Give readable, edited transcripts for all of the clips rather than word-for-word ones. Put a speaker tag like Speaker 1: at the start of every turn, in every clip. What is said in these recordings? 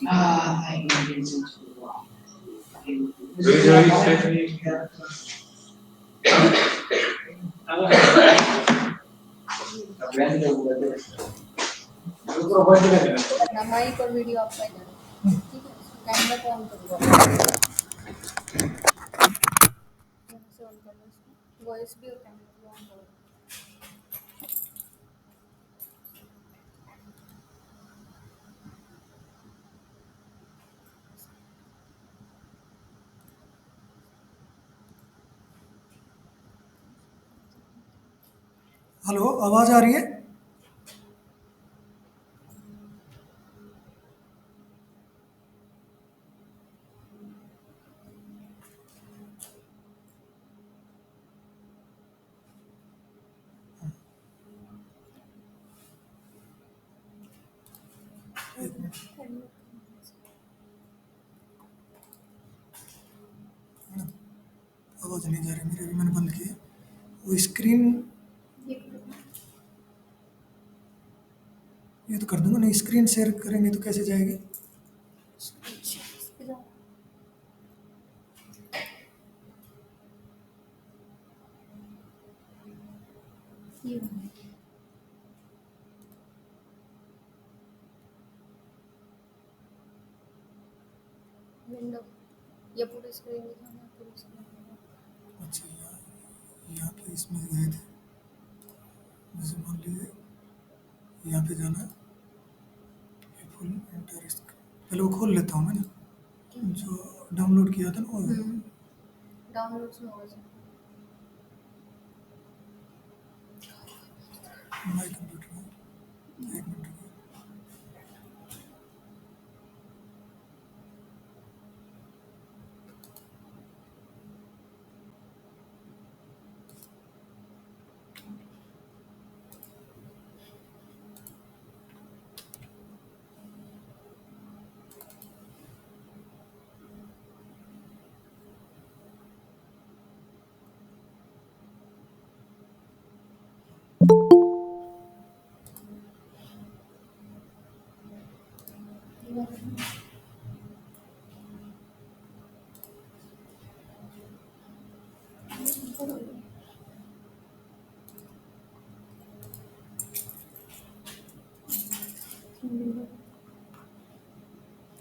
Speaker 1: ना माइक और वीडियो आपका ही जाना, ठीक है? कैमरा को ऑन कर दो, यहाँ से ऑन कर लो इसको, वॉइस भी और कैमरा भी ऑन करो।
Speaker 2: हेलो, आवाज़ आ रही है? आवाज़ नहीं जा रही मेरी, अभी मैंने बंद किया। वो स्क्रीन ये तो कर दूंगा, नहीं स्क्रीन शेयर करेंगे तो कैसे जाएगी?
Speaker 1: विंडो ये पूरी स्क्रीन दिखाना, पूरी स्क्रीन।
Speaker 2: अच्छा, यहाँ पे इसमें गए थे, जैसे मान लीजिए यहाँ पे जाना है, फुल एंटर पहले वो खोल लेता हूँ मैं ना, जो डाउनलोड किया था ना वो।
Speaker 1: डाउनलोड में होगा सर।
Speaker 2: माई कंप्यूटर में 1 मिनट रुको।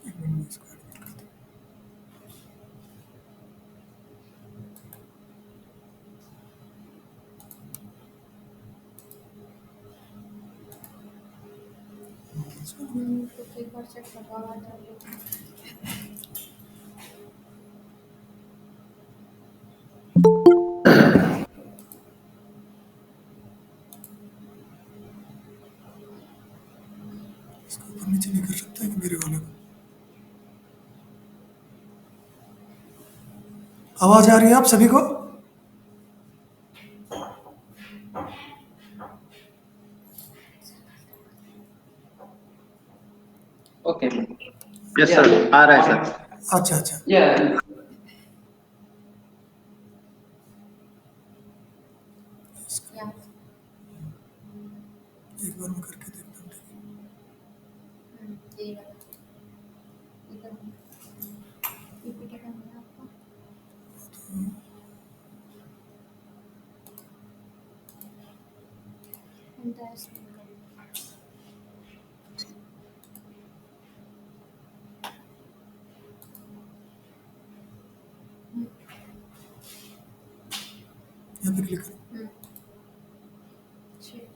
Speaker 2: एक मिनट में इसको edit करता हूँ।
Speaker 1: तो एक बार चेक करो, आवाज आ रही है।
Speaker 2: इसको ऊपर नीचे नहीं कर सकते हैं मेरे वाले को? आवाज़ आ रही है आप सभी को?
Speaker 3: ओके, यस सर, आ रहा है सर।
Speaker 2: अच्छा अच्छा,
Speaker 1: यहाँ
Speaker 2: एक बार मैं करके देखता हूँ, ठीक है?
Speaker 1: यही वाला इधर पीपीटी करना है आपको। एंटायर स्क्रीन कर
Speaker 2: यहाँ पे क्लिक करो।
Speaker 1: ठीक।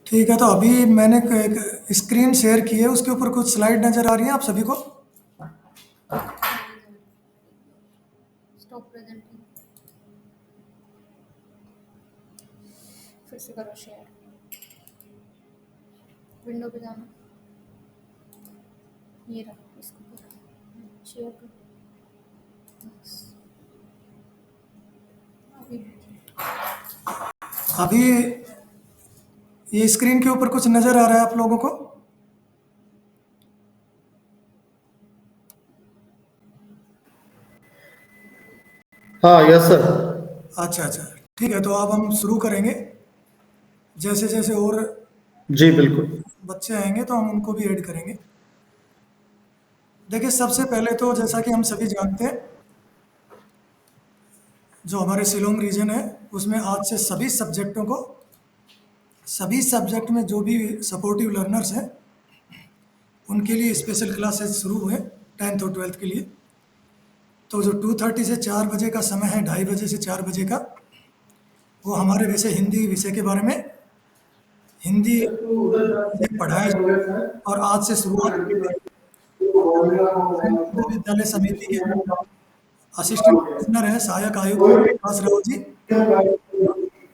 Speaker 2: ठीक है, तो अभी मैंने एक स्क्रीन शेयर की है, उसके ऊपर कुछ स्लाइड नज़र आ रही है आप सभी को?
Speaker 1: स्टॉप प्रेजेंटिंग, फिर से करो शेयर, विंडो पे जाना, ये रहा, इसको करो शेयर करो, बस।
Speaker 2: अभी ये स्क्रीन के ऊपर कुछ नज़र आ रहा है आप लोगों को?
Speaker 4: हाँ, यस सर।
Speaker 2: अच्छा अच्छा, ठीक है। तो अब हम शुरू करेंगे। जैसे जैसे और
Speaker 4: जी बिल्कुल।
Speaker 2: बच्चे आएंगे तो हम उनको भी ऐड करेंगे। देखिए, सबसे पहले तो जैसा कि हम सभी जानते हैं, जो हमारे शिलोंग रीजन है उसमें आज से सभी सब्जेक्ट में जो भी सपोर्टिव लर्नर्स हैं उनके लिए स्पेशल क्लासेस शुरू हुए 10th और 12th के लिए। तो जो 2:30 से 4 बजे का समय है, 2:30 से 4 बजे का, वो हमारे वैसे हिंदी विषय के बारे में हिंदी से पढ़ाया जाएगा। और आज से शुरुआत विद्यालय समिति के असिस्टेंट कमिश्नर है, सहायक आयुक्त विकास राव जी,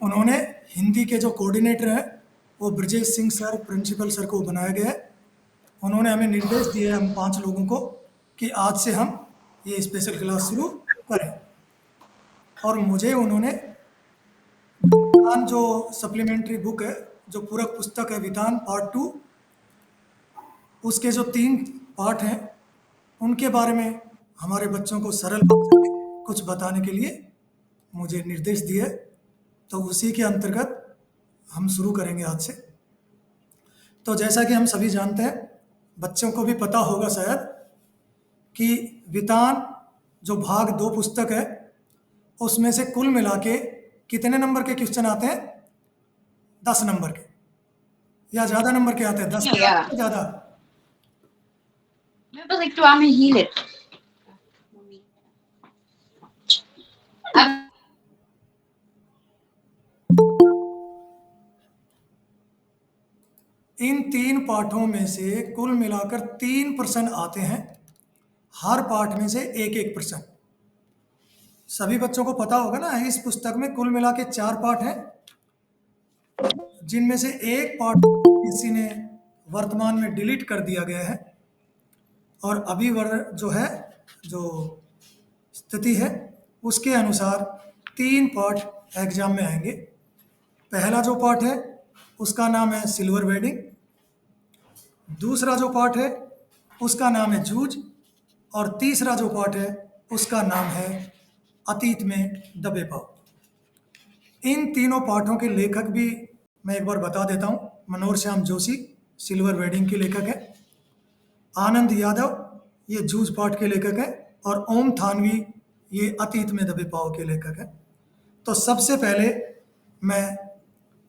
Speaker 2: उन्होंने हिंदी के जो कोऑर्डिनेटर हैं वो Brajesh Singh sir, principal sir को बनाया गया है। उन्होंने हमें निर्देश दिए, हम 5 लोगों को, कि आज से हम ये स्पेशल क्लास शुरू करें। और मुझे उन्होंने विधान जो सप्लीमेंट्री बुक है, जो पूरक पुस्तक है विधान पार्ट 2, उसके जो 3 पार्ट हैं उनके बारे में हमारे बच्चों को सरल भाषा में कुछ बताने के लिए मुझे निर्देश दिए। तो उसी के अंतर्गत हम शुरू करेंगे आज से। तो जैसा कि हम सभी जानते हैं, बच्चों को भी पता होगा शायद, कि वितान जो भाग 2 पुस्तक है उसमें से कुल मिला के कितने नंबर के क्वेश्चन आते हैं? 10 नंबर के, या ज़्यादा नंबर के आते हैं? 10 के आते हैं ज़्यादा?
Speaker 5: Basta que tu ames healer.
Speaker 2: इन 3 पाठों में से कुल मिलाकर 3 प्रश्न आते हैं, हर पाठ में से एक एक प्रश्न। सभी बच्चों को पता होगा ना, इस पुस्तक में कुल मिला के 4 पाठ हैं, जिनमें से एक पाठ किसी ने वर्तमान में डिलीट कर दिया गया है। और अभी जो है, जो स्थिति है उसके अनुसार 3 पाठ एग्जाम में आएंगे। पहला जो पाठ है उसका नाम है सिल्वर वेडिंग, दूसरा जो पाठ है उसका नाम है जूझ, और तीसरा जो पाठ है उसका नाम है अतीत में दबे पाँव। इन तीनों पाठों के लेखक भी मैं एक बार बता देता हूँ। मनोहर श्याम जोशी सिल्वर वेडिंग के लेखक हैं, आनंद यादव ये जूझ पाठ के लेखक हैं, और ओम थानवी ये अतीत में दबे पाँव के लेखक हैं। तो सबसे पहले मैं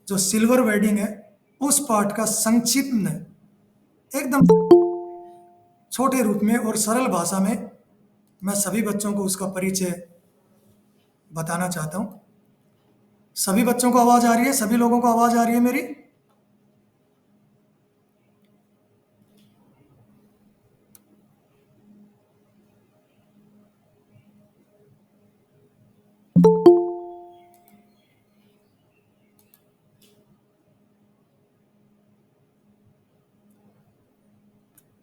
Speaker 2: जो सिल्वर वेडिंग है उस पाठ का संक्षिप्त एकदम छोटे रूप में और सरल भाषा में मैं सभी बच्चों को उसका परिचय बताना चाहता हूँ। सभी बच्चों को आवाज़ आ रही है? सभी लोगों को आवाज़ आ रही है मेरी?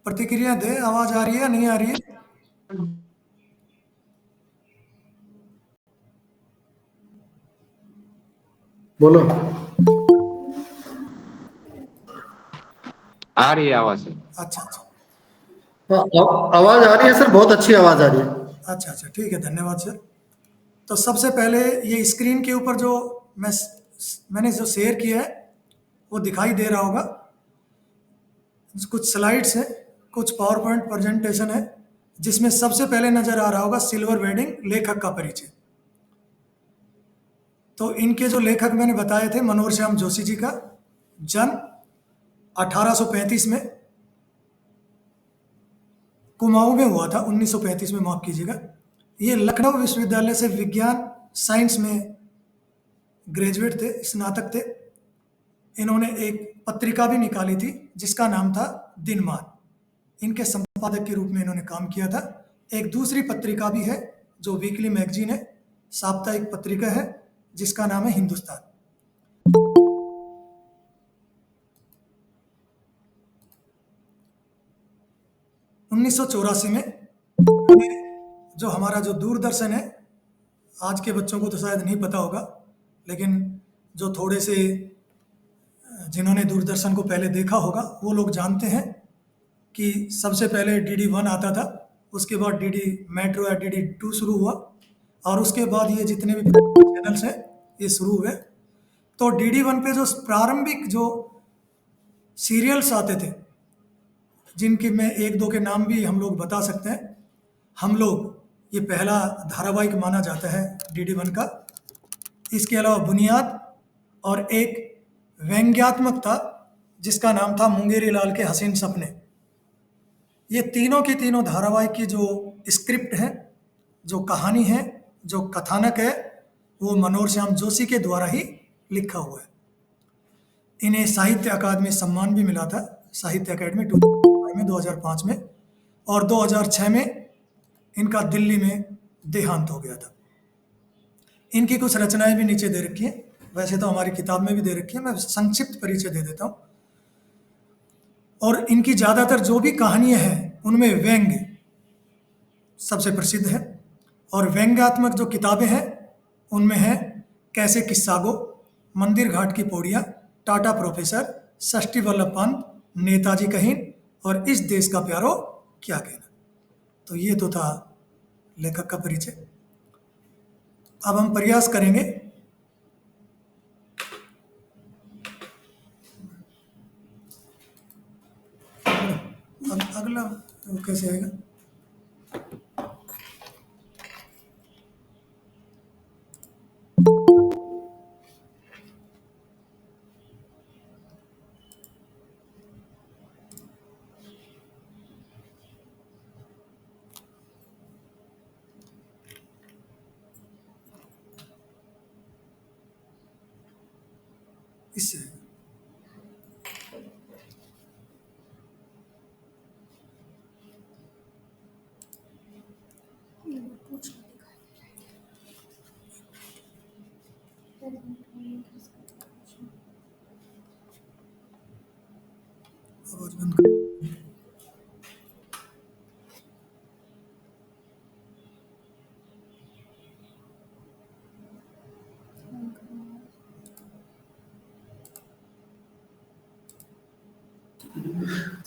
Speaker 2: प्रतिक्रिया दे, आवाज़ आ रही है या नहीं आ रही है?
Speaker 4: बोलो।
Speaker 3: आ रही है आवाज।
Speaker 2: अच्छा अच्छा
Speaker 4: हाँ, आवाज आ रही है सर, बहुत अच्छी आवाज आ रही है।
Speaker 2: अच्छा अच्छा, ठीक है, धन्यवाद सर। तो सबसे पहले ये स्क्रीन के ऊपर जो मैंने जो शेयर किया है वो दिखाई दे रहा होगा। कुछ स्लाइड्स है, कुछ पावर पॉइंट प्रेजेंटेशन है, जिसमें सबसे पहले नजर आ रहा होगा सिल्वर वेडिंग लेखक का परिचय। तो इनके जो लेखक मैंने बताए थे, मनोहर श्याम जोशी जी का जन्म 1835 में कुमाऊं में हुआ था, 1935 में, माफ कीजिएगा। ये लखनऊ विश्वविद्यालय से विज्ञान साइंस में ग्रेजुएट थे, स्नातक थे। इन्होंने एक पत्रिका भी निकाली थी जिसका नाम था दिनमान, इनके संपादक के रूप में इन्होंने काम किया था। एक दूसरी पत्रिका भी है जो वीकली मैगजीन है, साप्ताहिक पत्रिका है, जिसका नाम है हिंदुस्तान। उन्नीस में जो हमारा जो दूरदर्शन है, आज के बच्चों को तो शायद नहीं पता होगा, लेकिन जो थोड़े से जिन्होंने दूरदर्शन को पहले देखा होगा वो लोग जानते हैं कि सबसे पहले DD1 आता था, उसके बाद DD मेट्रो या DD2 शुरू हुआ, और उसके बाद ये जितने भी चैनल्स हैं ये शुरू हुए। तो DD1 पे जो प्रारंभिक जो सीरियल्स आते थे, जिनके मैं एक दो के नाम भी हम लोग बता सकते हैं, हम लोग ये पहला धारावाहिक माना जाता है DD1 का। इसके अलावा बुनियाद और एक व्यंग्यात्मक था जिसका नाम था मुंगेरी लाल के हसीन सपने। ये तीनों की तीनों धारावाहिक की जो स्क्रिप्ट है, जो कहानी है, जो कथानक है, वो मनोहर श्याम जोशी के द्वारा ही लिखा हुआ है। इन्हें साहित्य अकादमी सम्मान भी मिला था, साहित्य अकादमी 2005 में, और 2006 में इनका दिल्ली में देहांत हो गया था। इनकी कुछ रचनाएं भी नीचे दे रखी हैं, वैसे तो हमारी किताब में भी दे रखी है, मैं संक्षिप्त परिचय दे देता हूँ। और इनकी ज़्यादातर जो भी कहानियाँ हैं उनमें व्यंग्य सबसे प्रसिद्ध है, और व्यंग्यात्मक जो किताबें हैं उनमें है कैसे किस्सागो, मंदिर घाट की पौड़ियाँ, टाटा प्रोफेसर, षष्ठी वल्लभ पंत, नेताजी कहीन और इस देश का प्यारो क्या कहना। तो ये तो था लेखक का परिचय। अब हम प्रयास करेंगे अब अगला वो कैसे आएगा। इससे
Speaker 1: ये वो पूछना दिखाई दे रहा है।
Speaker 2: आवाज बंद कर।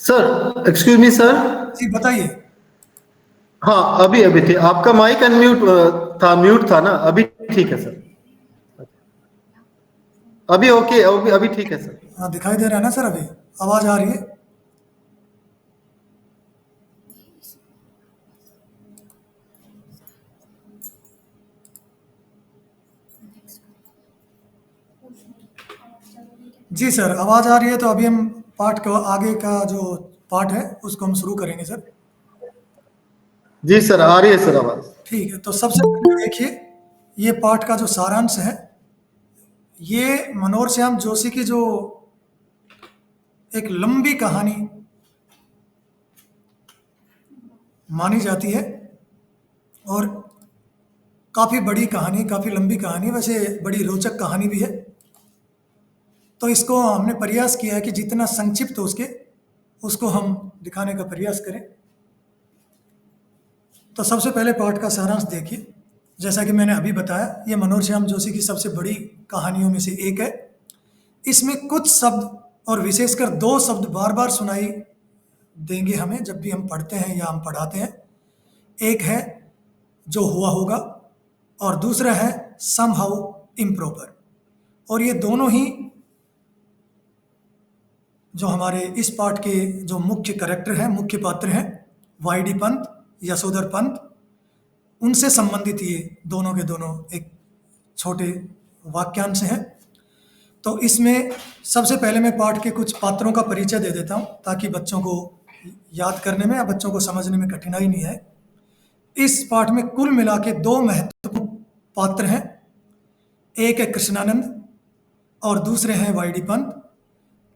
Speaker 4: Sir excuse me sir.
Speaker 2: जी बताइए।
Speaker 4: हाँ अभी अभी थे, आपका माइक अनम्यूट था, म्यूट था ना, अभी ठीक है सर, अभी ओके, अभी ठीक है सर।
Speaker 2: हाँ दिखाई दे रहा है ना सर, अभी आवाज आ रही है। जी सर आवाज आ रही है, तो अभी हम पाठ का आगे का जो पाठ है उसको हम शुरू करेंगे सर।
Speaker 4: जी सर आ रही है सर आवाज।
Speaker 2: ठीक है, तो सबसे पहले देखिए ये पाठ का जो सारांश है, ये मनोहर श्याम जोशी की जो एक लंबी कहानी मानी जाती है, और काफ़ी बड़ी कहानी, काफ़ी लंबी कहानी, वैसे बड़ी रोचक कहानी भी है। तो इसको हमने प्रयास किया है कि जितना संक्षिप्त हो उसको हम दिखाने का प्रयास करें। तो सबसे पहले पाठ का सारांश देखिए। जैसा कि मैंने अभी बताया, ये मनोहर श्याम जोशी की सबसे बड़ी कहानियों में से एक है। इसमें कुछ शब्द और विशेषकर दो शब्द बार बार सुनाई देंगे हमें जब भी हम पढ़ते हैं या हम पढ़ाते हैं। एक है जो हुआ होगा, और दूसरा है समहाउ इम्प्रॉपर। और ये दोनों ही जो हमारे इस पाठ के जो मुख्य कैरेक्टर हैं, मुख्य पात्र हैं, वाईडी पंत, यशोधर पंत, उनसे संबंधित ये दोनों के दोनों एक छोटे वाक्यांश हैं। तो इसमें सबसे पहले मैं पाठ के कुछ पात्रों का परिचय दे देता हूँ ताकि बच्चों को याद करने में या बच्चों को समझने में कठिनाई नहीं है। इस पाठ में कुल मिला के दो महत्वपूर्ण पात्र हैं, एक है कृष्णानंद और दूसरे हैं वाईडी पंत।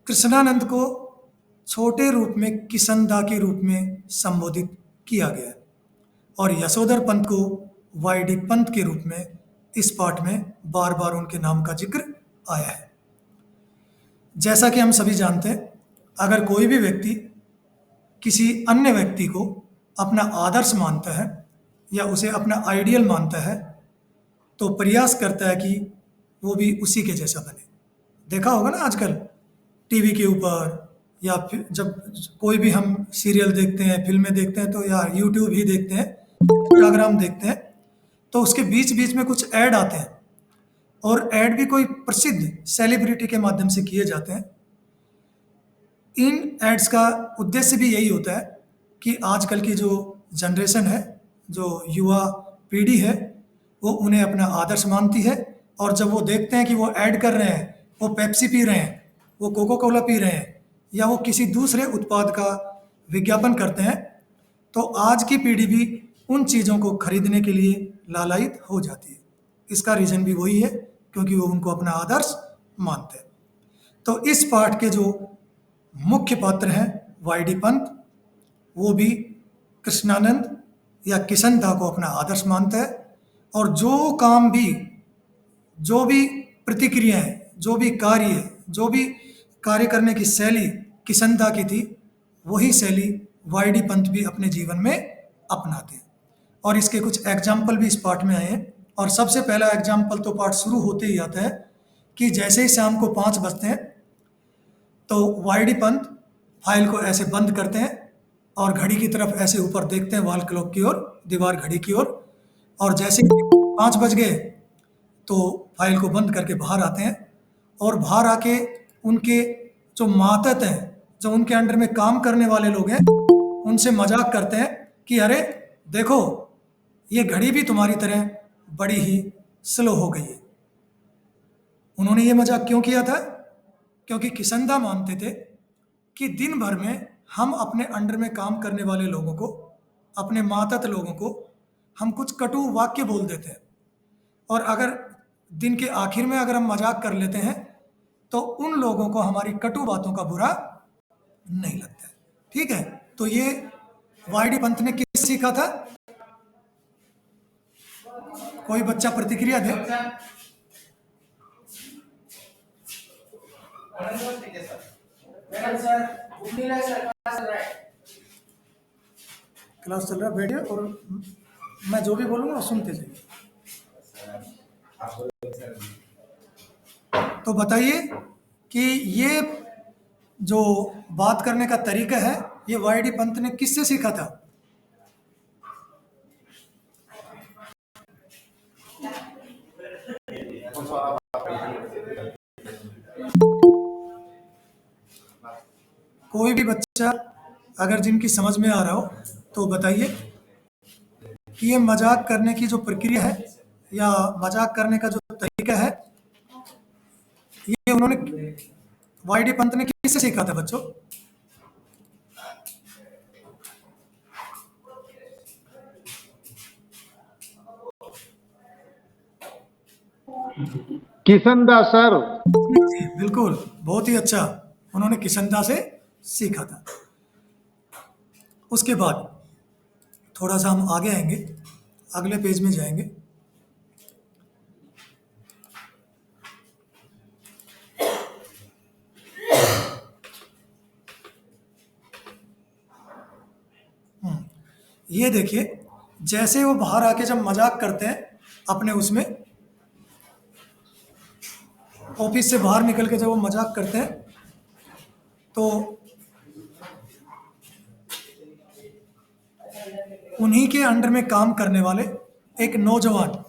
Speaker 2: कृष्णानंद को छोटे रूप में किसनदा के रूप में संबोधित किया गया है, और यशोधर पंत को वाईडी पंत के रूप में इस पाठ में बार बार उनके नाम का जिक्र आया है। जैसा कि हम सभी जानते हैं, अगर कोई भी व्यक्ति किसी अन्य व्यक्ति को अपना आदर्श मानता है या उसे अपना आइडियल मानता है, तो प्रयास करता है कि वो भी उसी के जैसा बने। देखा होगा ना आजकल टीवी के ऊपर, या फिर जब कोई भी हम सीरियल देखते हैं, फिल्में देखते हैं, तो या यूट्यूब ही देखते हैं, इंस्टाग्राम देखते हैं, तो उसके बीच बीच में कुछ ऐड आते हैं, और ऐड भी कोई प्रसिद्ध सेलिब्रिटी के माध्यम से किए जाते हैं। इन एड्स का उद्देश्य भी यही होता है कि आजकल की जो जनरेशन है, जो युवा पीढ़ी है, वो उन्हें अपना आदर्श मानती है, और जब वो देखते हैं कि वो ऐड कर रहे हैं, वो पेप्सी पी रहे हैं, वो कोको कोला पी रहे हैं, या वो किसी दूसरे उत्पाद का विज्ञापन करते हैं, तो आज की पीढ़ी भी उन चीज़ों को खरीदने के लिए लालायित हो जाती है। इसका रीज़न भी वही है, क्योंकि वो उनको अपना आदर्श मानते हैं। तो इस पाठ के जो मुख्य पात्र हैं वाईडी पंत, वो भी कृष्णानंद या किशन दा को अपना आदर्श मानता है, और जो भी प्रतिक्रियाएं, जो भी कार्य, जो भी कार्य करने की शैली किशन दा की थी, वही शैली वाईडी पंत भी अपने जीवन में अपनाते हैं। और इसके कुछ एग्जाम्पल भी इस पाठ में आए हैं। और सबसे पहला एग्जाम्पल तो पाठ शुरू होते ही आता है कि जैसे ही शाम को 5 बजते हैं, तो वाईडी पंत फाइल को ऐसे बंद करते हैं और घड़ी की तरफ ऐसे ऊपर देखते हैं, वॉल क्लॉक की ओर, दीवार घड़ी की ओर, और जैसे ही 5 बज गए तो फाइल को बंद करके बाहर आते हैं, और बाहर आके उनके जो मातहत हैं, जो उनके अंडर में काम करने वाले लोग हैं, उनसे मजाक करते हैं कि अरे देखो, ये घड़ी भी तुम्हारी तरह बड़ी ही स्लो हो गई है। उन्होंने ये मजाक क्यों किया था? क्योंकि किशन दा मानते थे कि दिन भर में हम अपने अंडर में काम करने वाले लोगों को, अपने मातहत लोगों को, हम कुछ कटु वाक्य बोल देते हैं, और अगर दिन के आखिर में अगर हम मजाक कर लेते हैं, तो उन लोगों को हमारी कटु बातों का बुरा नहीं लगता है। ठीक है, तो ये वाईडी पंत ने किस सीखा था? कोई बच्चा प्रतिक्रिया दे। क्लास चल रहा है, बैठिए, और मैं जो भी बोलूंगा सुनते जाइए। तो बताइए कि ये जो बात करने का तरीका है, ये वाईडी पंत ने किससे सीखा था? कोई भी बच्चा अगर जिनकी समझ में आ रहा हो तो बताइए कि ये मजाक करने की जो प्रक्रिया है, या मजाक करने का जो तरीका है, ये उन्होंने वाईडी पंत ने किससे सीखा था बच्चों?
Speaker 4: किशन दास सर।
Speaker 2: जी बिल्कुल, बहुत ही अच्छा, उन्होंने किशन दा से सीखा था। उसके बाद थोड़ा सा हम आगे आएंगे, अगले पेज में जाएंगे। ये देखिए, जैसे वो बाहर आके जब मजाक करते हैं अपने उसमें, ऑफिस से बाहर निकल के जब वो मजाक करते हैं, तो उन्हीं के अंडर में काम करने वाले एक नौजवान,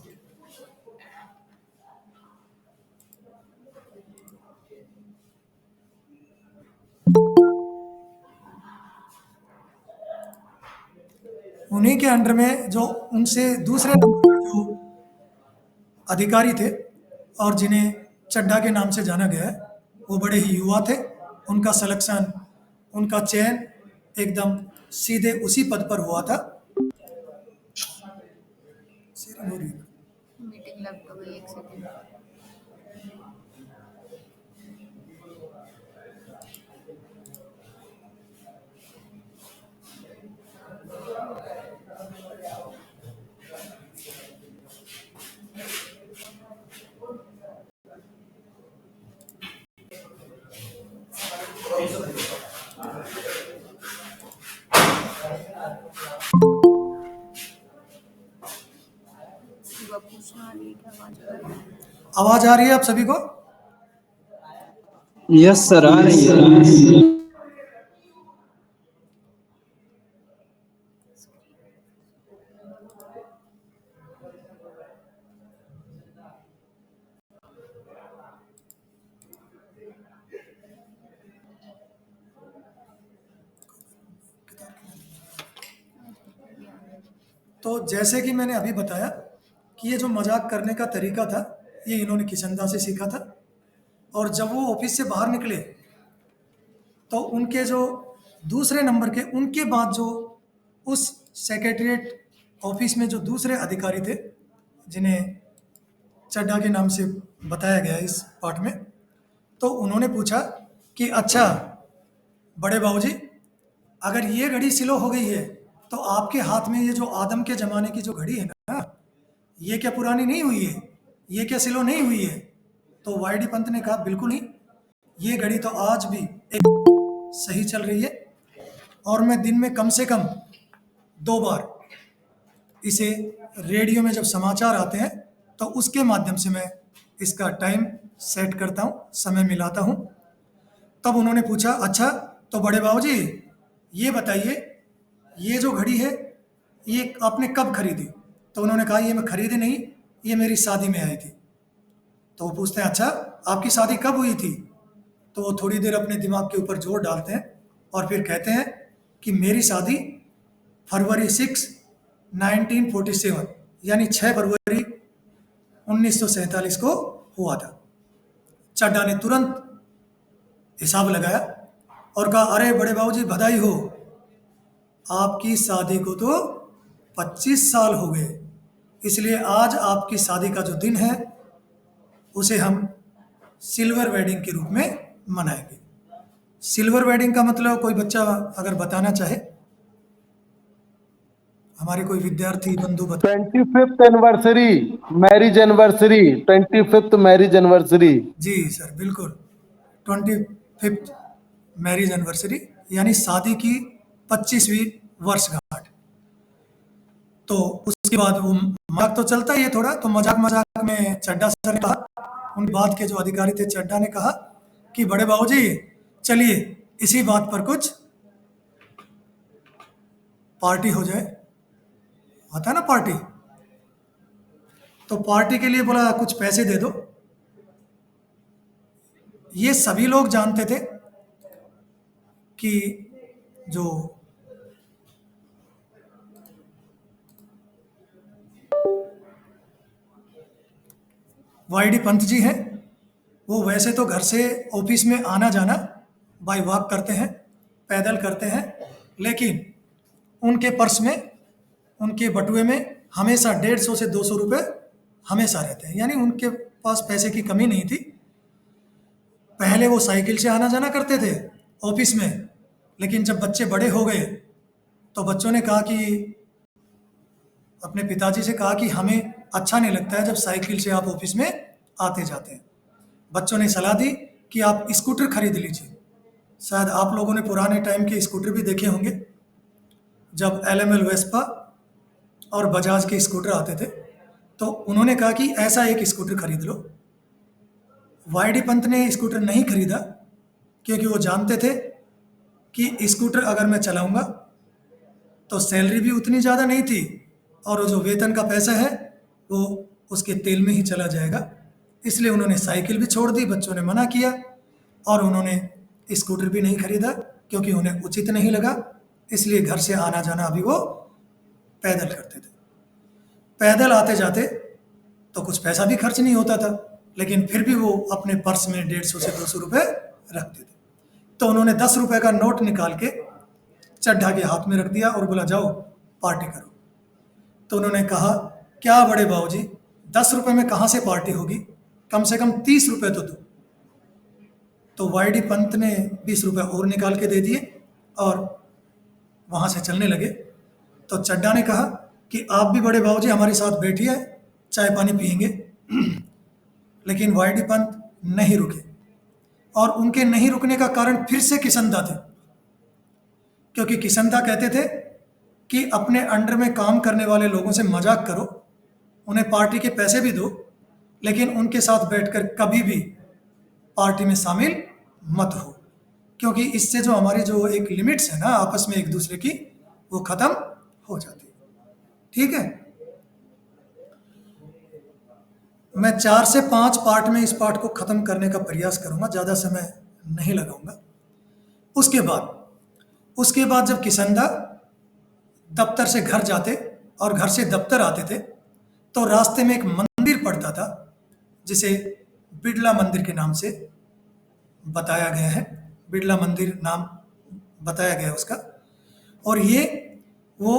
Speaker 2: उन्हीं के अंडर में जो उनसे दूसरे नंबर पर जो अधिकारी थे, और जिन्हें चड्ढा के नाम से जाना गया है, वो बड़े ही युवा थे। उनका सिलेक्शन, उनका चयन एकदम सीधे उसी पद पर हुआ था।
Speaker 1: मीटिंग लग तो गई, एक सेकंड। पूछना नहीं क्या आवाज कर
Speaker 2: आवाज आ रही है आप सभी को?
Speaker 5: यस सर, आ रही है।
Speaker 2: तो जैसे कि मैंने अभी बताया कि ये जो मजाक करने का तरीका था, ये इन्होंने किशनदा से सीखा था। और जब वो ऑफिस से बाहर निकले तो उनके जो दूसरे नंबर के, उनके बाद जो उस सेक्रेटरीट ऑफिस में जो दूसरे अधिकारी थे, जिन्हें चड्ढा के नाम से बताया गया इस पाठ में, तो उन्होंने पूछा कि अच्छा बड़े बाबूजी, अगर ये घड़ी स्लो हो गई है तो आपके हाथ में ये जो आदम के ज़माने की जो घड़ी है ना, ये क्या पुरानी नहीं हुई है? ये क्या स्लो नहीं हुई है? तो वाईडी पंत ने कहा बिल्कुल नहीं, ये घड़ी तो आज भी एक सही चल रही है और मैं दिन में कम से कम 2 बार इसे रेडियो में जब समाचार आते हैं तो उसके माध्यम से मैं इसका टाइम सेट करता हूँ, समय मिलाता हूँ। तब उन्होंने पूछा अच्छा तो बड़े बाबूजी ये बताइए, ये जो घड़ी है ये आपने कब खरीदी? तो उन्होंने कहा ये मैं खरीदी नहीं, ये मेरी शादी में आई थी। तो वो पूछते हैं अच्छा आपकी शादी कब हुई थी? तो वो थोड़ी देर अपने दिमाग के ऊपर जोर डालते हैं और फिर कहते हैं कि मेरी शादी फरवरी 6, 1947 यानी 6 फरवरी 1947 को हुआ था। चड्ढा ने तुरंत हिसाब लगाया और कहा अरे बड़े बाबूजी बधाई हो, आपकी शादी को तो 25 साल हो गए, इसलिए आज आपकी शादी का जो दिन है उसे हम सिल्वर वेडिंग के रूप में मनाएंगे। सिल्वर वेडिंग का मतलब कोई बच्चा अगर बताना चाहे, हमारे कोई विद्यार्थी बंधु बता।
Speaker 4: 25th anniversary, marriage anniversary, 25th marriage anniversary.
Speaker 2: जी सर बिल्कुल, 25th मैरिज एनिवर्सरी यानी शादी की 25वीं वर्षगांठ। तो उसके बाद वो मजाक तो चलता ही है थोड़ा, तो मजाक मजाक में चड्ढा सर ने कहा, उन बात के जो अधिकारी थे चड्ढा ने कहा कि बड़े बाबूजी चलिए इसी बात पर कुछ पार्टी हो जाए, होता है ना पार्टी। तो पार्टी के लिए बोला कुछ पैसे दे दो। ये सभी लोग जानते थे कि जो वाईडी पंत जी हैं वो वैसे तो घर से ऑफिस में आना जाना बाय वॉक करते हैं, पैदल करते हैं, लेकिन उनके पर्स में, उनके बटुए में हमेशा 150 से 200 रुपये हमेशा रहते हैं, यानी उनके पास पैसे की कमी नहीं थी। पहले वो साइकिल से आना जाना करते थे ऑफिस में, लेकिन जब बच्चे बड़े हो गए तो बच्चों ने कहा कि अपने पिताजी से कहा कि हमें अच्छा नहीं लगता है जब साइकिल से आप ऑफिस में आते जाते हैं। बच्चों ने सलाह दी कि आप स्कूटर खरीद लीजिए। शायद आप लोगों ने पुराने टाइम के स्कूटर भी देखे होंगे, जब LML वेस्पा और बजाज के स्कूटर आते थे। तो उन्होंने कहा कि ऐसा एक स्कूटर खरीद लो। वाईडी पंत ने स्कूटर नहीं खरीदा क्योंकि वो जानते थे कि स्कूटर अगर मैं चलाऊंगा तो सैलरी भी उतनी ज़्यादा नहीं थी और वो जो वेतन का पैसा है वो उसके तेल में ही चला जाएगा। इसलिए उन्होंने साइकिल भी छोड़ दी, बच्चों ने मना किया और उन्होंने स्कूटर भी नहीं खरीदा क्योंकि उन्हें उचित नहीं लगा। इसलिए घर से आना जाना अभी वो पैदल करते थे। पैदल आते जाते तो कुछ पैसा भी खर्च नहीं होता था, लेकिन फिर भी वो अपने पर्स में 150 से 200 रुपये रखते थे। तो उन्होंने 10 रुपये का नोट निकाल के चड्ढा के हाथ में रख दिया और बोला जाओ पार्टी करो। तो उन्होंने कहा क्या बड़े बाबूजी 10 रुपये में कहाँ से पार्टी होगी, कम से कम 30 रुपये तो दो। तो वाईडी पंत ने 20 रुपये और निकाल के दे दिए और वहाँ से चलने लगे। तो चड्ढा ने कहा कि आप भी बड़े बाबूजी हमारे साथ बैठिए, चाय पानी पियेंगे। लेकिन वाईडी पंत नहीं रुके और उनके नहीं रुकने का कारण फिर से किशनदा थे, क्योंकि किशनदा कहते थे कि अपने अंडर में काम करने वाले लोगों से मजाक करो, उन्हें पार्टी के पैसे भी दो, लेकिन उनके साथ बैठकर कभी भी पार्टी में शामिल मत हो, क्योंकि इससे जो हमारी जो एक लिमिट्स है ना आपस में एक दूसरे की, वो खत्म हो जाती है। ठीक है, मैं 4 से 5 पार्ट में इस पार्ट को खत्म करने का प्रयास करूंगा, ज़्यादा समय नहीं लगाऊंगा। उसके बाद जब किसंदा दफ्तर से घर जाते और घर से दफ्तर आते थे, तो रास्ते में एक मंदिर पड़ता था जिसे बिड़ला मंदिर के नाम से बताया गया है। बिड़ला मंदिर नाम बताया गया है उसका। और वो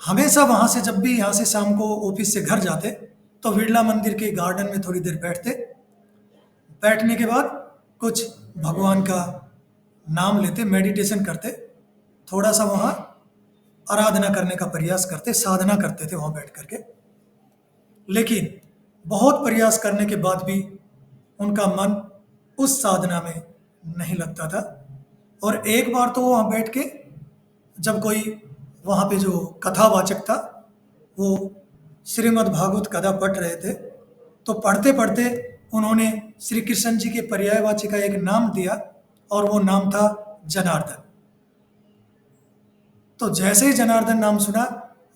Speaker 2: हमेशा वहाँ से, जब भी यहाँ से शाम को ऑफिस से घर जाते, तो बिड़ला मंदिर के गार्डन में थोड़ी देर बैठने के बाद कुछ भगवान का नाम लेते, मेडिटेशन करते, थोड़ा सा वहाँ आराधना करने का प्रयास करते, साधना करते थे वहाँ बैठ करके। लेकिन बहुत प्रयास करने के बाद भी उनका मन उस साधना में नहीं लगता था। और एक बार तो वहाँ बैठ के, जब कोई वहाँ पे जो कथावाचक था वो श्रीमद् भागवत कथा पढ़ रहे थे, तो पढ़ते पढ़ते उन्होंने श्री कृष्ण जी के पर्यायवाची का एक नाम दिया, और वो नाम था जनार्दन। तो जैसे ही जनार्दन नाम सुना,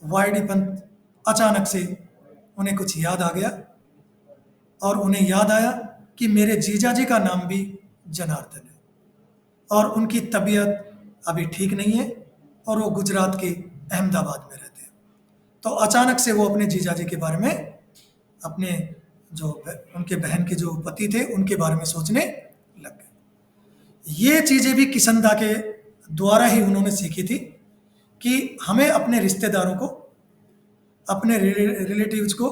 Speaker 2: वाईडी पंत अचानक से उन्हें कुछ याद आ गया, और उन्हें याद आया कि मेरे जीजा जी का नाम भी जनार्दन है, और उनकी तबीयत अभी ठीक नहीं है, और वो गुजरात के अहमदाबाद में रहते हैं। तो अचानक से वो अपने जीजा जी के बारे में, अपने जो उनके बहन के जो पति थे उनके बारे में सोचने लग गए। ये चीज़ें भी किसंदा के द्वारा ही उन्होंने सीखी थी कि हमें अपने रिश्तेदारों को, अपने रिलेटिव्स को,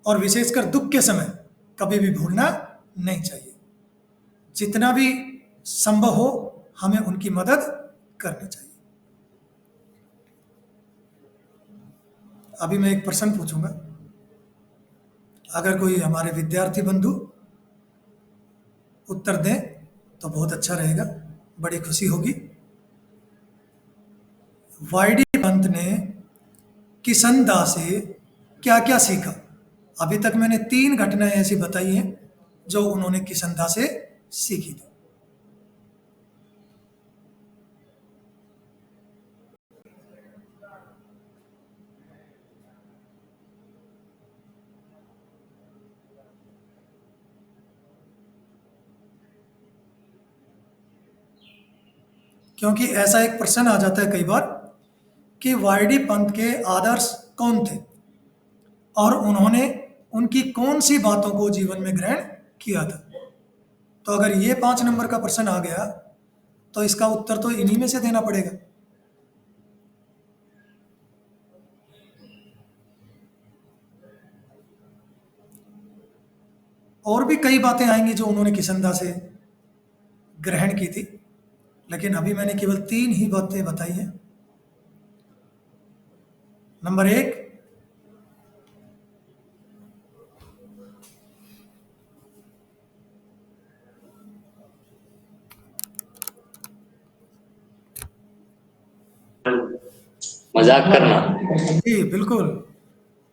Speaker 2: और विशेषकर दुख के समय कभी भी भूलना नहीं चाहिए। जितना भी संभव हो हमें उनकी मदद करनी चाहिए। अभी मैं एक प्रश्न पूछूंगा, अगर कोई हमारे विद्यार्थी बंधु उत्तर दें तो बहुत अच्छा रहेगा, बड़ी खुशी होगी। वाईडी पंत ने किसंदा से क्या क्या सीखा? अभी तक मैंने 3 घटनाएं ऐसी बताई हैं जो उन्होंने किसंदा से सीखी थी। क्योंकि ऐसा एक प्रश्न आ जाता है कई बार कि वाईडी पंत के आदर्श कौन थे और उन्होंने उनकी कौन सी बातों को जीवन में ग्रहण किया था। तो अगर ये 5 नंबर का प्रश्न आ गया तो इसका उत्तर तो इन्हीं में से देना पड़ेगा। और भी कई बातें आएंगी जो उन्होंने किसंदा से ग्रहण की थी, लेकिन अभी मैंने केवल 3 ही बातें बताई हैं। नंबर 1,
Speaker 5: मजाक करना।
Speaker 2: जी बिल्कुल,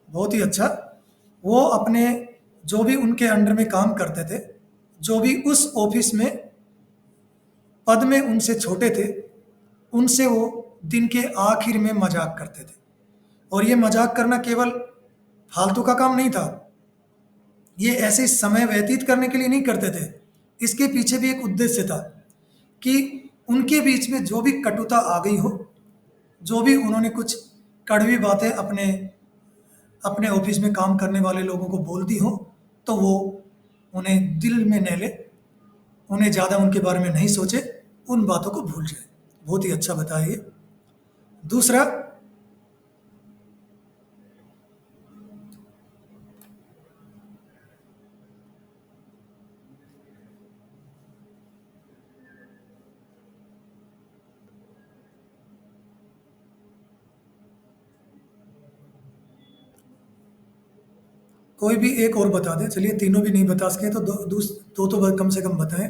Speaker 2: बहुत ही अच्छा। वो अपने जो भी उनके अंडर में काम करते थे, जो भी उस ऑफिस में पद में उनसे छोटे थे, उनसे वो दिन के आखिर में मजाक करते थे। और ये मजाक करना केवल फालतू का काम नहीं था, ये ऐसे समय व्यतीत करने के लिए नहीं करते थे। इसके पीछे भी एक उद्देश्य था कि उनके बीच में जो भी कटुता आ गई हो, जो भी उन्होंने कुछ कड़वी बातें अपने ऑफिस में काम करने वाले लोगों को बोल दी हो, तो वो उन्हें दिल में न ले, उन्हें ज़्यादा उनके बारे में नहीं सोचे, उन बातों को भूल जाए। बहुत ही अच्छा बताया ये। दूसरा, कोई भी एक और बता दे। चलिए, तीनों भी नहीं बता सके तो दो तो कम से कम बताएं।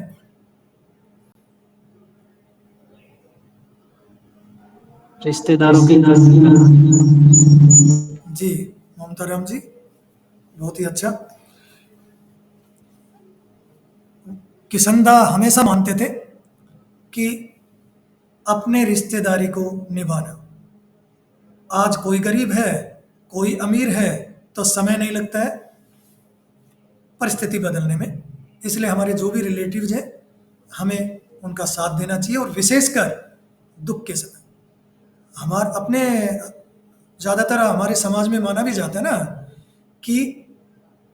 Speaker 5: रिश्तेदारों की
Speaker 2: जी ममता राम जी, बहुत ही अच्छा। किसंदा हमेशा मानते थे कि अपने रिश्तेदारी को निभाना। आज कोई गरीब है, कोई अमीर है, तो समय नहीं लगता है परिस्थिति बदलने में। इसलिए हमारे जो भी रिलेटिव्स हैं, हमें उनका साथ देना चाहिए, और विशेषकर दुख के समय। हमारे अपने ज़्यादातर हमारे समाज में माना भी जाता है ना कि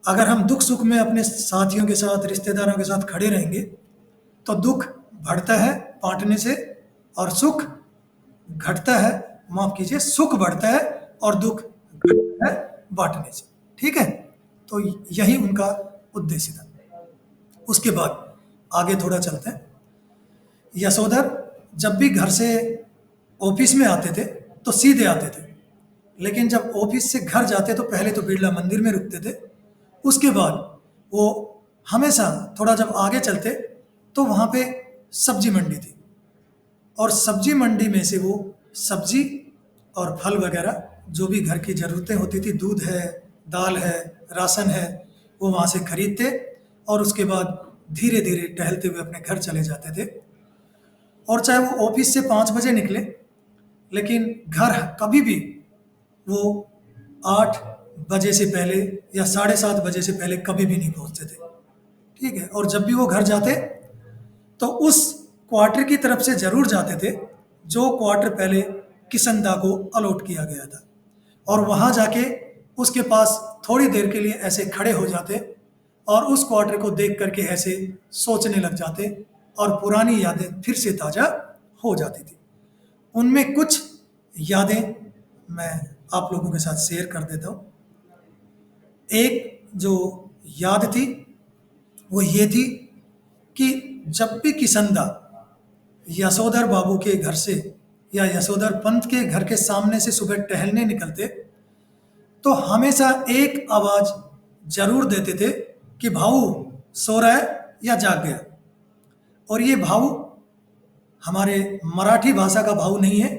Speaker 2: अगर हम दुख सुख में अपने साथियों के साथ, रिश्तेदारों के साथ खड़े रहेंगे तो दुख बढ़ता है बांटने से, और सुख घटता है, माफ कीजिए, सुख बढ़ता है और दुख घटता है बांटने से। ठीक है, तो यही उनका उद्देश्य था। उसके बाद आगे थोड़ा चलते हैं। यशोधर जब भी घर से ऑफिस में आते थे तो सीधे आते थे, लेकिन जब ऑफिस से घर जाते तो पहले तो बिरला मंदिर में रुकते थे। उसके बाद वो हमेशा थोड़ा जब आगे चलते तो वहाँ पे सब्जी मंडी थी, और सब्जी मंडी में से वो सब्जी और फल वगैरह जो भी घर की ज़रूरतें होती थी, दूध है, दाल है, राशन है, वो वहाँ से खरीदते, और उसके बाद धीरे धीरे टहलते हुए अपने घर चले जाते थे। और चाहे वो ऑफिस से 5 बजे निकले, लेकिन घर कभी भी वो 8 बजे से पहले या 7:30 बजे से पहले कभी भी नहीं पहुंचते थे। ठीक है, और जब भी वो घर जाते तो उस क्वार्टर की तरफ से जरूर जाते थे जो क्वार्टर पहले किसंदा को अलॉट किया गया था, और वहाँ जाके उसके पास थोड़ी देर के लिए ऐसे खड़े हो जाते और उस क्वार्टर को देख करके ऐसे सोचने लग जाते, और पुरानी यादें फिर से ताज़ा हो जाती थी। उनमें कुछ यादें मैं आप लोगों के साथ शेयर कर देता हूँ। एक जो याद थी वो ये थी कि जब भी किसंदा यशोधर बाबू के घर से या यशोधर पंत के घर के सामने से सुबह टहलने निकलते तो हमेशा एक आवाज़ जरूर देते थे कि भाऊ सो रहा है या जाग गया। और ये भाऊ हमारे मराठी भाषा का भाऊ नहीं है,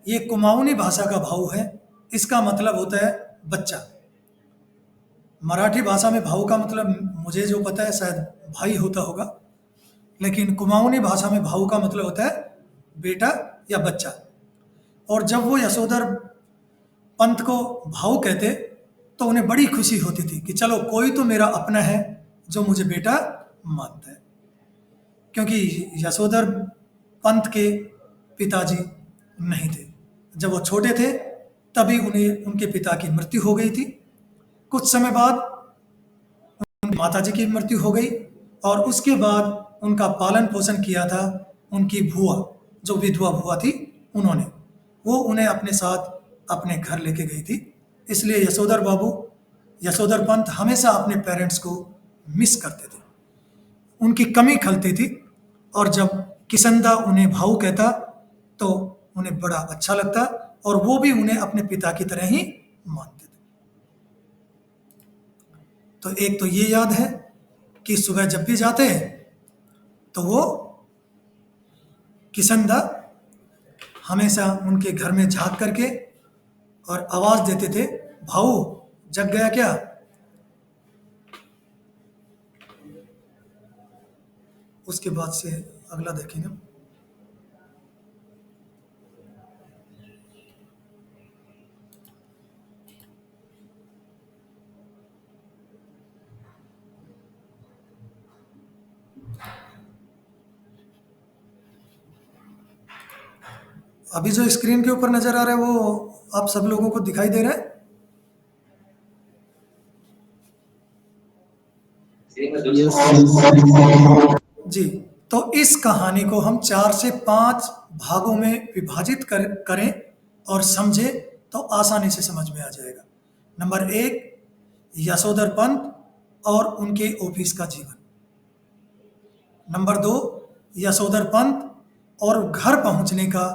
Speaker 2: ये कुमाऊनी भाषा का भाऊ है। इसका मतलब होता है बच्चा। मराठी भाषा में भाऊ का मतलब मुझे जो पता है शायद भाई होता होगा, लेकिन कुमाऊनी भाषा में भाऊ का मतलब होता है बेटा या बच्चा। और जब वो यशोधर पंत को भाऊ कहते तो उन्हें बड़ी खुशी होती थी कि चलो कोई तो मेरा अपना है जो मुझे बेटा मानता है, क्योंकि यशोधर पंत के पिताजी नहीं थे। जब वो छोटे थे तभी उन्हें उनके पिता की मृत्यु हो गई थी। कुछ समय बाद उनकी माताजी की मृत्यु हो गई, और उसके बाद उनका पालन पोषण किया था उनकी बुआ, जो विधवा बुआ थी, उन्होंने वो उन्हें अपने साथ अपने घर लेके गई थी। इसलिए यशोधर बाबू, यशोधर पंत हमेशा अपने पेरेंट्स को मिस करते थे, उनकी कमी खलती थी। और जब किसंदा उन्हें भाऊ कहता तो उन्हें बड़ा अच्छा लगता, और वो भी उन्हें अपने पिता की तरह ही मानते थे। तो एक तो ये याद है कि सुबह जब भी जाते हैं तो वो किसंदा हमेशा उनके घर में झांक करके और आवाज देते थे, भाऊ जग गया क्या। उसके बाद से अगला देखेंगे। अभी जो स्क्रीन के ऊपर नजर आ रहा है वो आप सब लोगों को दिखाई दे रहा है? जी, तो इस कहानी को हम 4 से 5 भागों में विभाजित करें और समझें तो आसानी से समझ में आ जाएगा। नंबर 1, यशोधर पंत और उनके ऑफिस का जीवन। नंबर 2, यशोधर पंत और घर पहुंचने का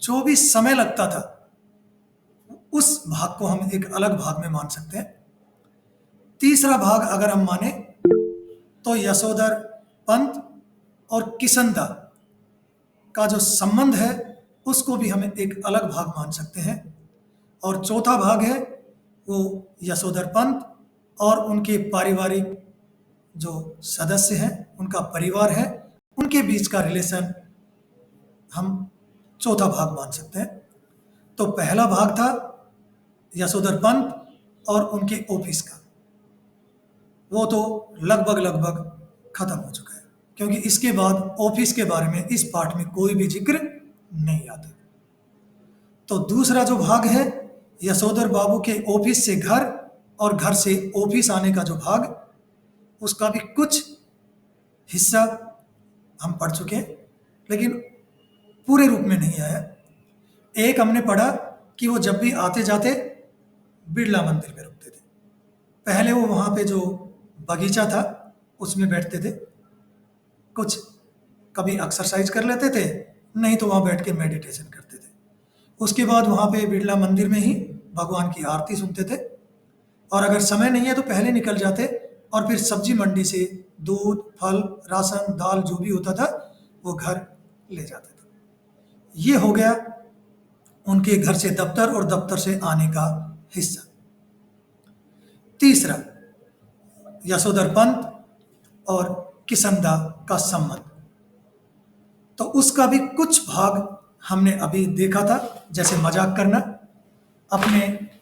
Speaker 2: जो भी समय लगता था, उस भाग को हम एक अलग भाग में मान सकते हैं। तीसरा भाग अगर हम माने तो यशोधर पंत और किसंदा का जो संबंध है उसको भी हम एक अलग भाग मान सकते हैं। और चौथा भाग है वो यशोधर पंत और उनके पारिवारिक जो सदस्य हैं, उनका परिवार है, उनके बीच का रिलेशन हम चौथा भाग मान सकते हैं। तो पहला भाग था यशोधर पंत और उनके ऑफिस का, वो तो लगभग लगभग खत्म हो चुका है, क्योंकि इसके बाद ऑफिस के बारे में इस पाठ में कोई भी जिक्र नहीं आता। तो दूसरा जो भाग है यशोधर बाबू के ऑफिस से घर और घर से ऑफिस आने का जो भाग, उसका भी कुछ हिस्सा हम पढ़ चुके हैं, लेकिन पूरे रूप में नहीं आया। एक हमने पढ़ा कि वो जब भी आते जाते बिरला मंदिर में रुकते थे। पहले वो वहाँ पे जो बगीचा था उसमें बैठते थे, कुछ कभी एक्सरसाइज कर लेते थे, नहीं तो वहाँ बैठ के मेडिटेशन करते थे। उसके बाद वहाँ पे बिरला मंदिर में ही भगवान की आरती सुनते थे, और अगर समय नहीं है तो पहले निकल जाते और फिर सब्जी मंडी से दूध, फल, राशन, दाल जो भी होता था वो घर ले जाते थे। ये हो गया उनके घर से दफ्तर और दफ्तर से आने का हिस्सा। तीसरा, यशोधर पंत और किसनदा का संबंध, तो उसका भी कुछ भाग हमने अभी देखा था, जैसे मजाक करना, अपने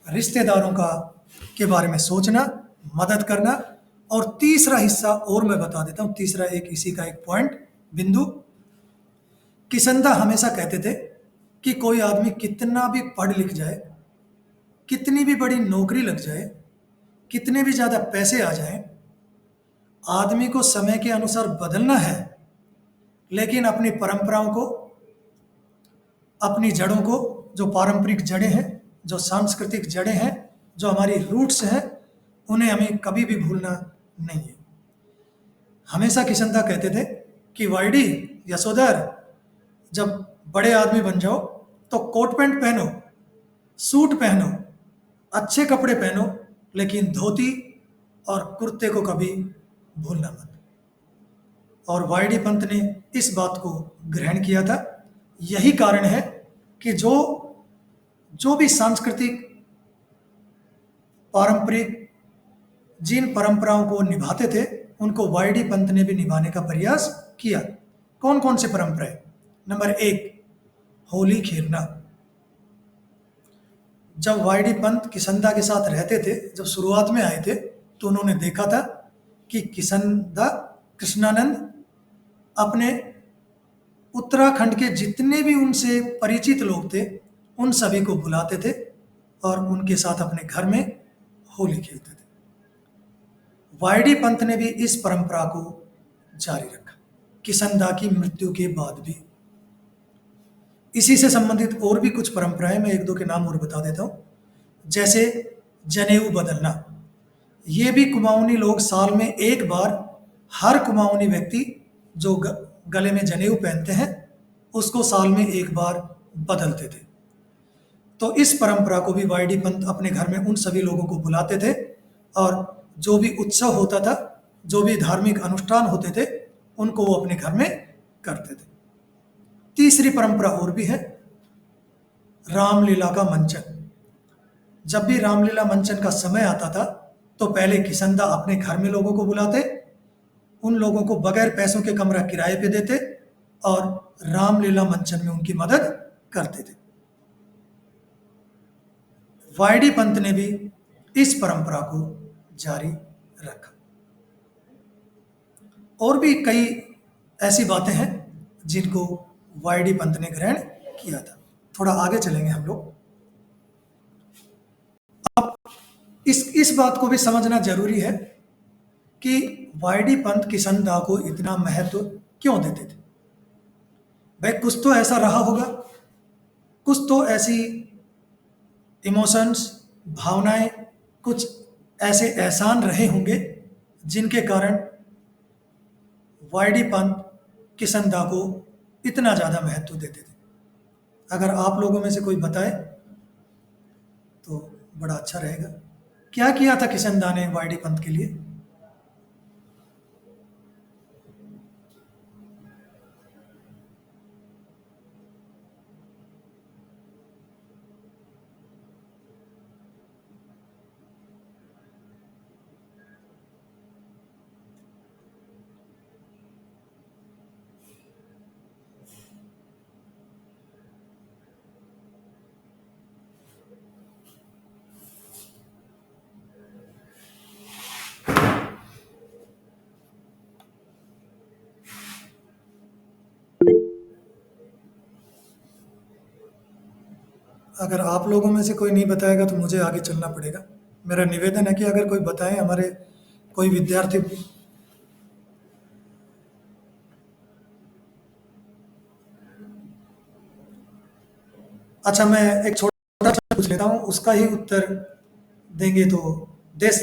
Speaker 2: रिश्तेदारों का के बारे में सोचना, मदद करना। और तीसरा हिस्सा और मैं बता देता हूँ, तीसरा एक इसी का एक पॉइंट बिंदु, किसनदा हमेशा कहते थे कि कोई आदमी कितना भी पढ़ लिख जाए, कितनी भी बड़ी नौकरी लग जाए, कितने भी ज़्यादा पैसे आ जाएं, आदमी को समय के अनुसार बदलना है, लेकिन अपनी परंपराओं को, अपनी जड़ों को, जो पारंपरिक जड़ें हैं, जो सांस्कृतिक जड़ें हैं, जो हमारी रूट्स हैं, उन्हें हमें कभी भी भूलना नहीं है। हमेशा किसनदा कहते थे कि वाईडी, यशोधर, जब बड़े आदमी बन जाओ तो कोट पैंट पहनो, सूट पहनो, अच्छे कपड़े पहनो, लेकिन धोती और कुर्ते को कभी भूलना मत। और वाईडी पंत ने इस बात को ग्रहण किया था। यही कारण है कि जो भी सांस्कृतिक, पारंपरिक जिन परंपराओं को निभाते थे, उनको वाईडी पंत ने भी निभाने का प्रयास किया। कौन कौन से परंपराएं? नंबर 1, होली खेलना। जब वाईडी पंत किसनदा के साथ रहते थे, जब शुरुआत में आए थे, तो उन्होंने देखा था कि किसनदा, कृष्णानंद अपने उत्तराखंड के जितने भी उनसे परिचित लोग थे, उन सभी को बुलाते थे और उनके साथ अपने घर में होली खेलते थे। वाईडी पंत ने भी इस परंपरा को जारी रखा, किसनदा की मृत्यु के बाद भी। इसी से संबंधित और भी कुछ परंपराएं, मैं एक दो के नाम और बता देता हूँ। जैसे जनेऊ बदलना, ये भी कुमाऊनी लोग साल में एक बार, हर कुमाऊनी व्यक्ति जो गले में जनेऊ पहनते हैं, उसको साल में एक बार बदलते थे। तो इस परंपरा को भी वाईडी पंत अपने घर में उन सभी लोगों को बुलाते थे, और जो भी उत्सव होता था, जो भी धार्मिक अनुष्ठान होते थे, उनको वो अपने घर में करते थे। तीसरी परंपरा और भी है, रामलीला का मंचन। जब भी रामलीला मंचन का समय आता था, तो पहले किसनदा अपने घर में लोगों को बुलाते, उन लोगों को बगैर पैसों के कमरा किराए पे देते और रामलीला मंचन में उनकी मदद करते थे। वाईडी पंत ने भी इस परंपरा को जारी रखा। और भी कई ऐसी बातें हैं जिनको वाईडी पंत ने ग्रहण किया था। थोड़ा आगे चलेंगे हम लोग। अब इस बात को भी समझना जरूरी है कि वाईडी पंत किसनदा को इतना महत्व क्यों देते थे। भाई कुछ तो ऐसा रहा होगा, कुछ तो ऐसी इमोशंस, भावनाएं, कुछ ऐसे एहसान रहे होंगे जिनके कारण वाईडी पंत किसनदा को इतना ज़्यादा महत्व देते थे। अगर आप लोगों में से कोई बताए तो बड़ा अच्छा रहेगा। क्या किया था किसनदा ने वाईडी पंत के लिए? अगर आप लोगों में से कोई नहीं बताएगा तो मुझे आगे चलना पड़ेगा। मेरा निवेदन है कि अगर कोई बताए, हमारे कोई विद्यार्थी। अच्छा, मैं एक छोटा सा पूछ लेता हूँ, उसका ही उत्तर देंगे तो देश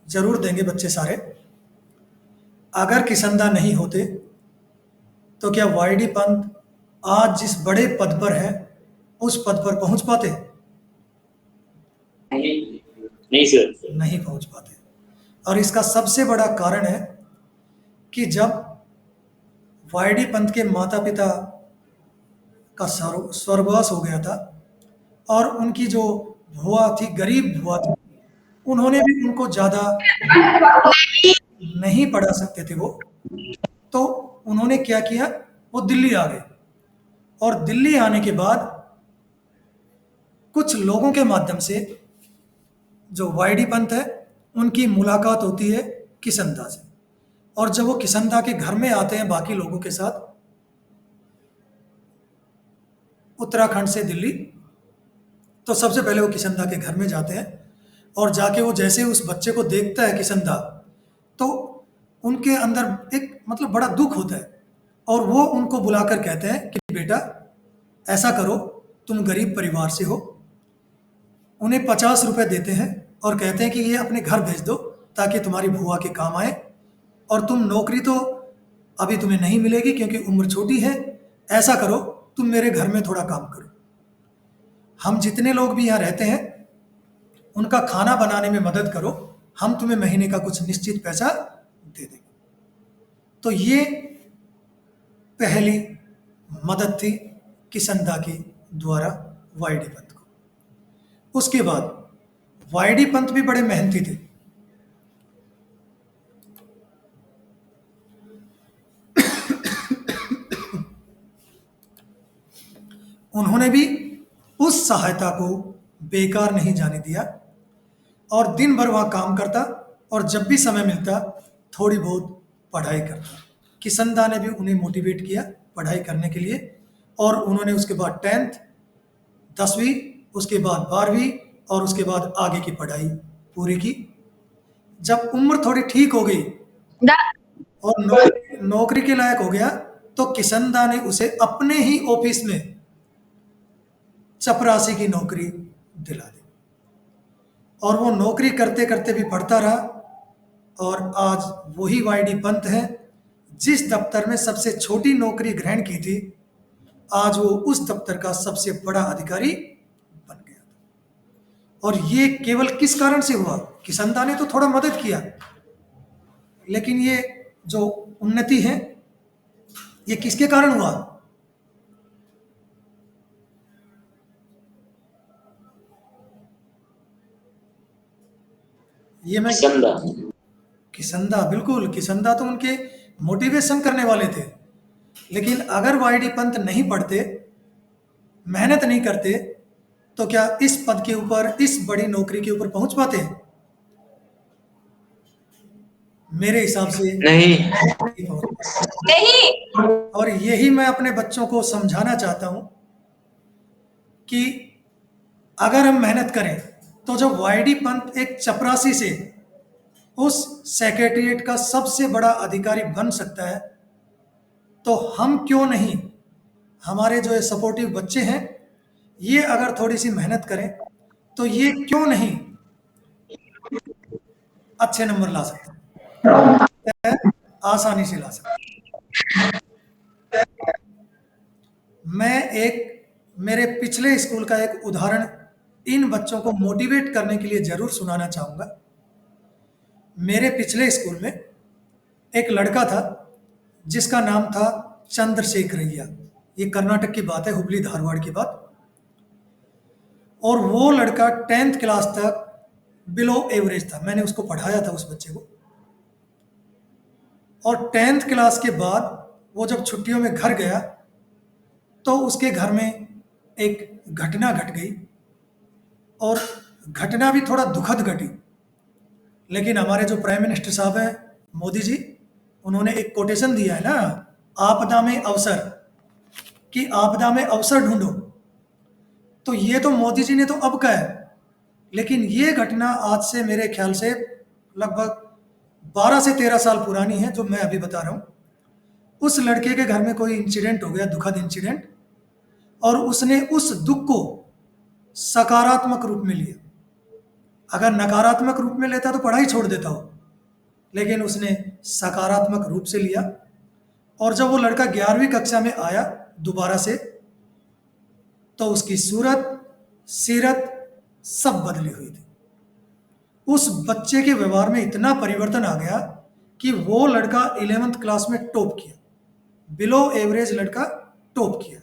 Speaker 2: जरूर देंगे बच्चे सारे। अगर किसंदा नहीं होते तो क्या वाईडी पंत आज जिस बड़े पद पर है उस पद पर पहुंच पाते?
Speaker 5: नहीं सर।
Speaker 2: नहीं पहुंच पाते। और इसका सबसे बड़ा कारण है कि जब वाईडी पंत के माता पिता का स्वर्गवास हो गया था और उनकी जो भुआ थी, गरीब भुआ थी, उन्होंने भी उनको ज़्यादा नहीं पढ़ा सकते थे वो, तो उन्होंने क्या किया, वो दिल्ली आ गए। और दिल्ली आने के बाद कुछ लोगों के माध्यम से जो वाईडी पंत है उनकी मुलाकात होती है किसंदा से। और जब वो किसंदा के घर में आते हैं बाकी लोगों के साथ, उत्तराखंड से दिल्ली, तो सबसे पहले वो किसंदा के घर में जाते हैं। और जाके वो जैसे उस बच्चे को देखता है किसंदा, तो उनके अंदर एक मतलब बड़ा दुख होता है। और वो उनको बुलाकर कहते हैं कि बेटा ऐसा करो, तुम गरीब परिवार से हो। उन्हें 50 रुपए देते हैं और कहते हैं कि ये अपने घर भेज दो ताकि तुम्हारी भुआ के काम आए। और तुम नौकरी तो अभी तुम्हें नहीं मिलेगी क्योंकि उम्र छोटी है, ऐसा करो तुम मेरे घर में थोड़ा काम करो। हम जितने लोग भी यहाँ रहते हैं उनका खाना बनाने में मदद करो, हम तुम्हें महीने का कुछ निश्चित पैसा दे देंगे। तो ये पहली मदद थी किसंदा के द्वारा वाईडी पंत को। उसके बाद वाईडी पंत भी बड़े मेहनती थे। उन्होंने भी उस सहायता को बेकार नहीं जाने दिया और दिन भर वहाँ काम करता और जब भी समय मिलता थोड़ी बहुत पढ़ाई करता। किसंदा ने भी उन्हें मोटिवेट किया पढ़ाई करने के लिए और उन्होंने उसके बाद 10th 10वीं, उसके बाद 12वीं और उसके बाद आगे की पढ़ाई पूरी की। जब उम्र थोड़ी ठीक हो गई और नौकरी के लायक हो गया तो किसंदा ने उसे अपने ही ऑफिस में चपरासी की नौकरी दिला दी। और वो नौकरी करते करते भी पढ़ता रहा और आज वही वाईडी पंत है जिस दफ्तर में सबसे छोटी नौकरी ग्रहण की थी, आज वो उस दफ्तर का सबसे बड़ा अधिकारी बन गया था। और ये केवल किस कारण से हुआ? किसंदा ने तो थोड़ा मदद किया, लेकिन ये जो उन्नति है ये किसके कारण हुआ? ये मैं किसंदा, बिल्कुल किसंदा तो उनके मोटिवेशन करने वाले थे। लेकिन अगर वाईडी पंत नहीं पढ़ते, मेहनत नहीं करते, तो क्या इस पद के ऊपर, इस बड़ी नौकरी के ऊपर पहुंच पाते? मेरे हिसाब से नहीं। और यही मैं अपने बच्चों को समझाना चाहता हूं कि अगर हम मेहनत करें तो जब वाईडी पंत एक चपरासी से उस सेक्रेटेरिएट का सबसे बड़ा अधिकारी बन सकता है, तो हम क्यों नहीं, हमारे जो ये सपोर्टिव बच्चे हैं ये अगर थोड़ी सी मेहनत करें तो ये क्यों नहीं अच्छे नंबर ला सकते हैं, आसानी से ला सकते हैं। मैं मेरे पिछले स्कूल का एक उदाहरण इन बच्चों को मोटिवेट करने के लिए जरूर सुनाना चाहूंगा। मेरे पिछले स्कूल में एक लड़का था जिसका नाम था चंद्रशेखरैया। ये कर्नाटक की बात है, हुबली धारवाड़ की बात। और वो लड़का 10th क्लास तक बिलो एवरेज था। मैंने उसको पढ़ाया था, उस बच्चे को। और 10th क्लास के बाद वो जब छुट्टियों में घर गया तो उसके घर में एक घटना घट गई और घटना भी थोड़ा दुखद घटी। लेकिन हमारे जो प्राइम मिनिस्टर साहब हैं मोदी जी, उन्होंने एक कोटेशन दिया है ना, आपदा में अवसर, कि आपदा में अवसर ढूंढो। तो ये तो मोदी जी ने तो अब कहा है, लेकिन ये घटना आज से मेरे ख्याल से लगभग 12 से 13 साल पुरानी है, जो मैं अभी बता रहा हूँ। उस लड़के के घर में कोई इंसिडेंट हो गया, दुखद इंसिडेंट, और उसने उस दुख को सकारात्मक रूप में लिया। अगर नकारात्मक रूप में लेता तो पढ़ाई छोड़ देता हो, लेकिन उसने सकारात्मक रूप से लिया। और जब वो लड़का 11वीं कक्षा में आया दोबारा से, तो उसकी सूरत, सीरत सब बदली हुई थी। उस बच्चे के व्यवहार में इतना परिवर्तन आ गया कि वो लड़का 11th क्लास में टॉप किया, बिलो एवरेज लड़का टॉप किया।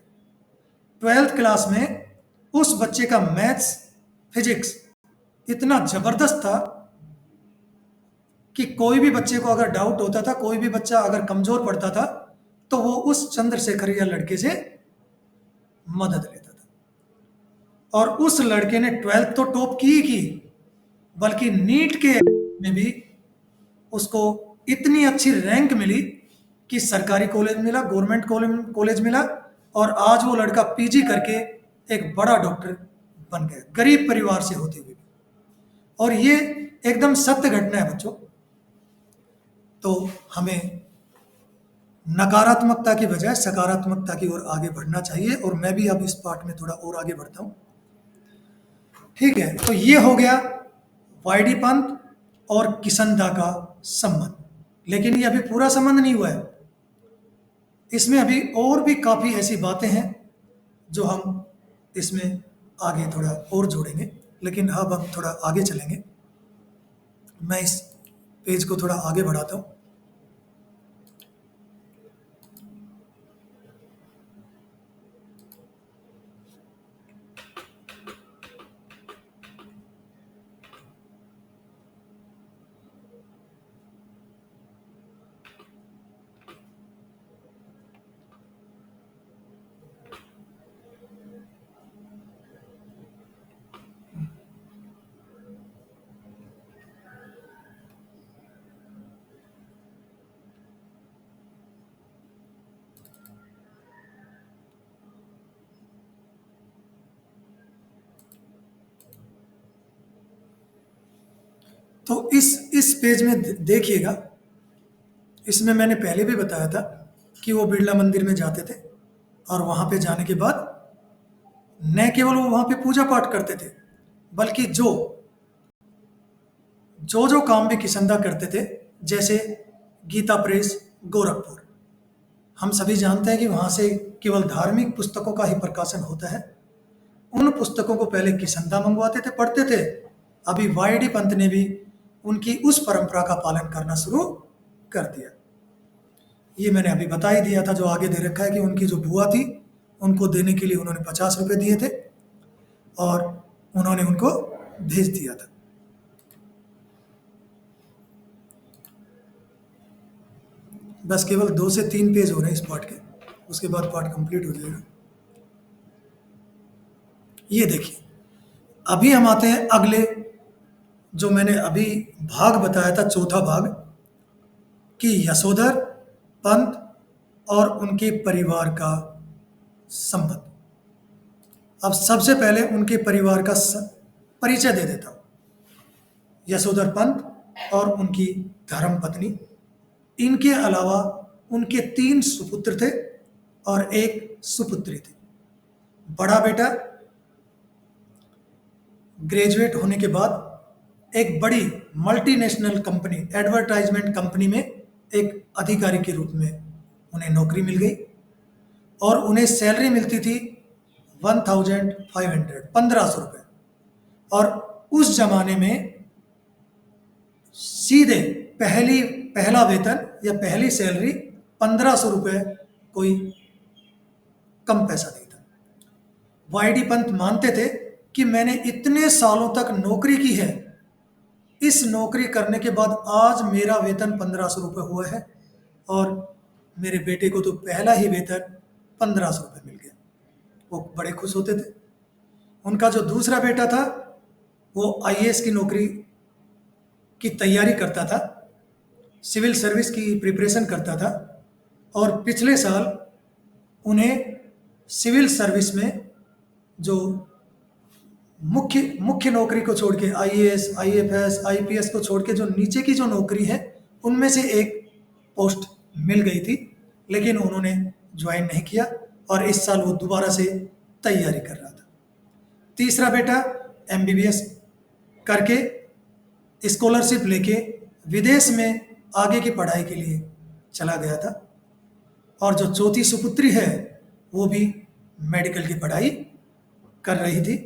Speaker 2: 12th क्लास में उस बच्चे का मैथ्स, फिजिक्स इतना जबरदस्त था कि कोई भी बच्चे को अगर डाउट होता था, कोई भी बच्चा अगर कमजोर पड़ता था, तो वो उस चंद्रशेखर या लड़के से मदद लेता था। और उस लड़के ने 12th तो टॉप की ही की, बल्कि नीट के में भी उसको इतनी अच्छी रैंक मिली कि सरकारी कॉलेज मिला, गवर्नमेंट कॉलेज मिला, और आज वो लड़का पीजी करके एक बड़ा डॉक्टर बन गया, गरीब परिवार से होते हुए। और ये एकदम सत्य घटना है बच्चों। तो हमें नकारात्मकता की बजाय सकारात्मकता की ओर आगे बढ़ना चाहिए, और मैं भी अब इस पार्ट में थोड़ा और आगे बढ़ता हूं। ठीक है, तो ये हो गया वाईडी पंत और किसनदा का संबंध। लेकिन ये अभी पूरा संबंध नहीं हुआ है, इसमें अभी और भी काफ़ी ऐसी बातें हैं जो हम इसमें आगे थोड़ा और जोड़ेंगे। लेकिन अब हम थोड़ा आगे चलेंगे, मैं इस पेज को थोड़ा आगे बढ़ाता हूँ। तो इस पेज में देखिएगा, इसमें मैंने पहले भी बताया था कि वो बिरला मंदिर में जाते थे, और वहाँ पे जाने के बाद न केवल वो वहाँ पे पूजा पाठ करते थे, बल्कि जो काम भी किसनदा करते थे, जैसे गीता प्रेस गोरखपुर, हम सभी जानते हैं कि वहाँ से केवल धार्मिक पुस्तकों का ही प्रकाशन होता है। उन पुस्तकों को पहले किसनदा मंगवाते थे, पढ़ते थे। अभी वाईडी पंत ने भी उनकी उस परंपरा का पालन करना शुरू कर दिया। ये मैंने अभी बता ही दिया था, जो आगे दे रखा है कि उनकी जो बुआ थी, उनको देने के लिए उन्होंने 50 रुपये दिए थे और उन्होंने उनको भेज दिया था। बस केवल 2 से 3 पेज हो रहे हैं इस पार्ट के, उसके बाद पार्ट कंप्लीट हो जाएगा। ये देखिए, अभी हम आते हैं अगले, जो मैंने अभी भाग बताया था, चौथा भाग, कि यशोधर पंत और उनके परिवार का संबंध। अब सबसे पहले उनके परिवार का परिचय दे देता हूं। यशोधर पंत और उनकी धर्मपत्नी, इनके अलावा उनके 3 सुपुत्र थे और 1 सुपुत्री थी। बड़ा बेटा ग्रेजुएट होने के बाद एक बड़ी मल्टीनेशनल कंपनी, एडवर्टाइजमेंट कंपनी में एक अधिकारी के रूप में उन्हें नौकरी मिल गई, और उन्हें सैलरी मिलती थी 1500 रुपये। और उस जमाने में सीधे पहला वेतन या पहली सैलरी 1500 रुपये कोई कम पैसा नहीं था। वाईडी पंत मानते थे कि मैंने इतने सालों तक नौकरी की है, इस नौकरी करने के बाद आज मेरा वेतन 1500 रुपये हुआ है, और मेरे बेटे को तो पहला ही वेतन 1500 रुपये मिल गया। वो बड़े खुश होते थे। उनका जो दूसरा बेटा था, वो आईएएस की नौकरी की तैयारी करता था, सिविल सर्विस की प्रिपरेशन करता था, और पिछले साल उन्हें सिविल सर्विस में जो मुख्य मुख्य नौकरी को छोड़ के आईएएस, आईएफएस, आईपीएस को छोड़ के जो नीचे की जो नौकरी है उनमें से एक पोस्ट मिल गई थी, लेकिन उन्होंने ज्वाइन नहीं किया और इस साल वो दोबारा से तैयारी कर रहा था। तीसरा बेटा एमबीबीएस करके स्कॉलरशिप लेके विदेश में आगे की पढ़ाई के लिए चला गया था। और जो चौथी सुपुत्री है वो भी मेडिकल की पढ़ाई कर रही थी।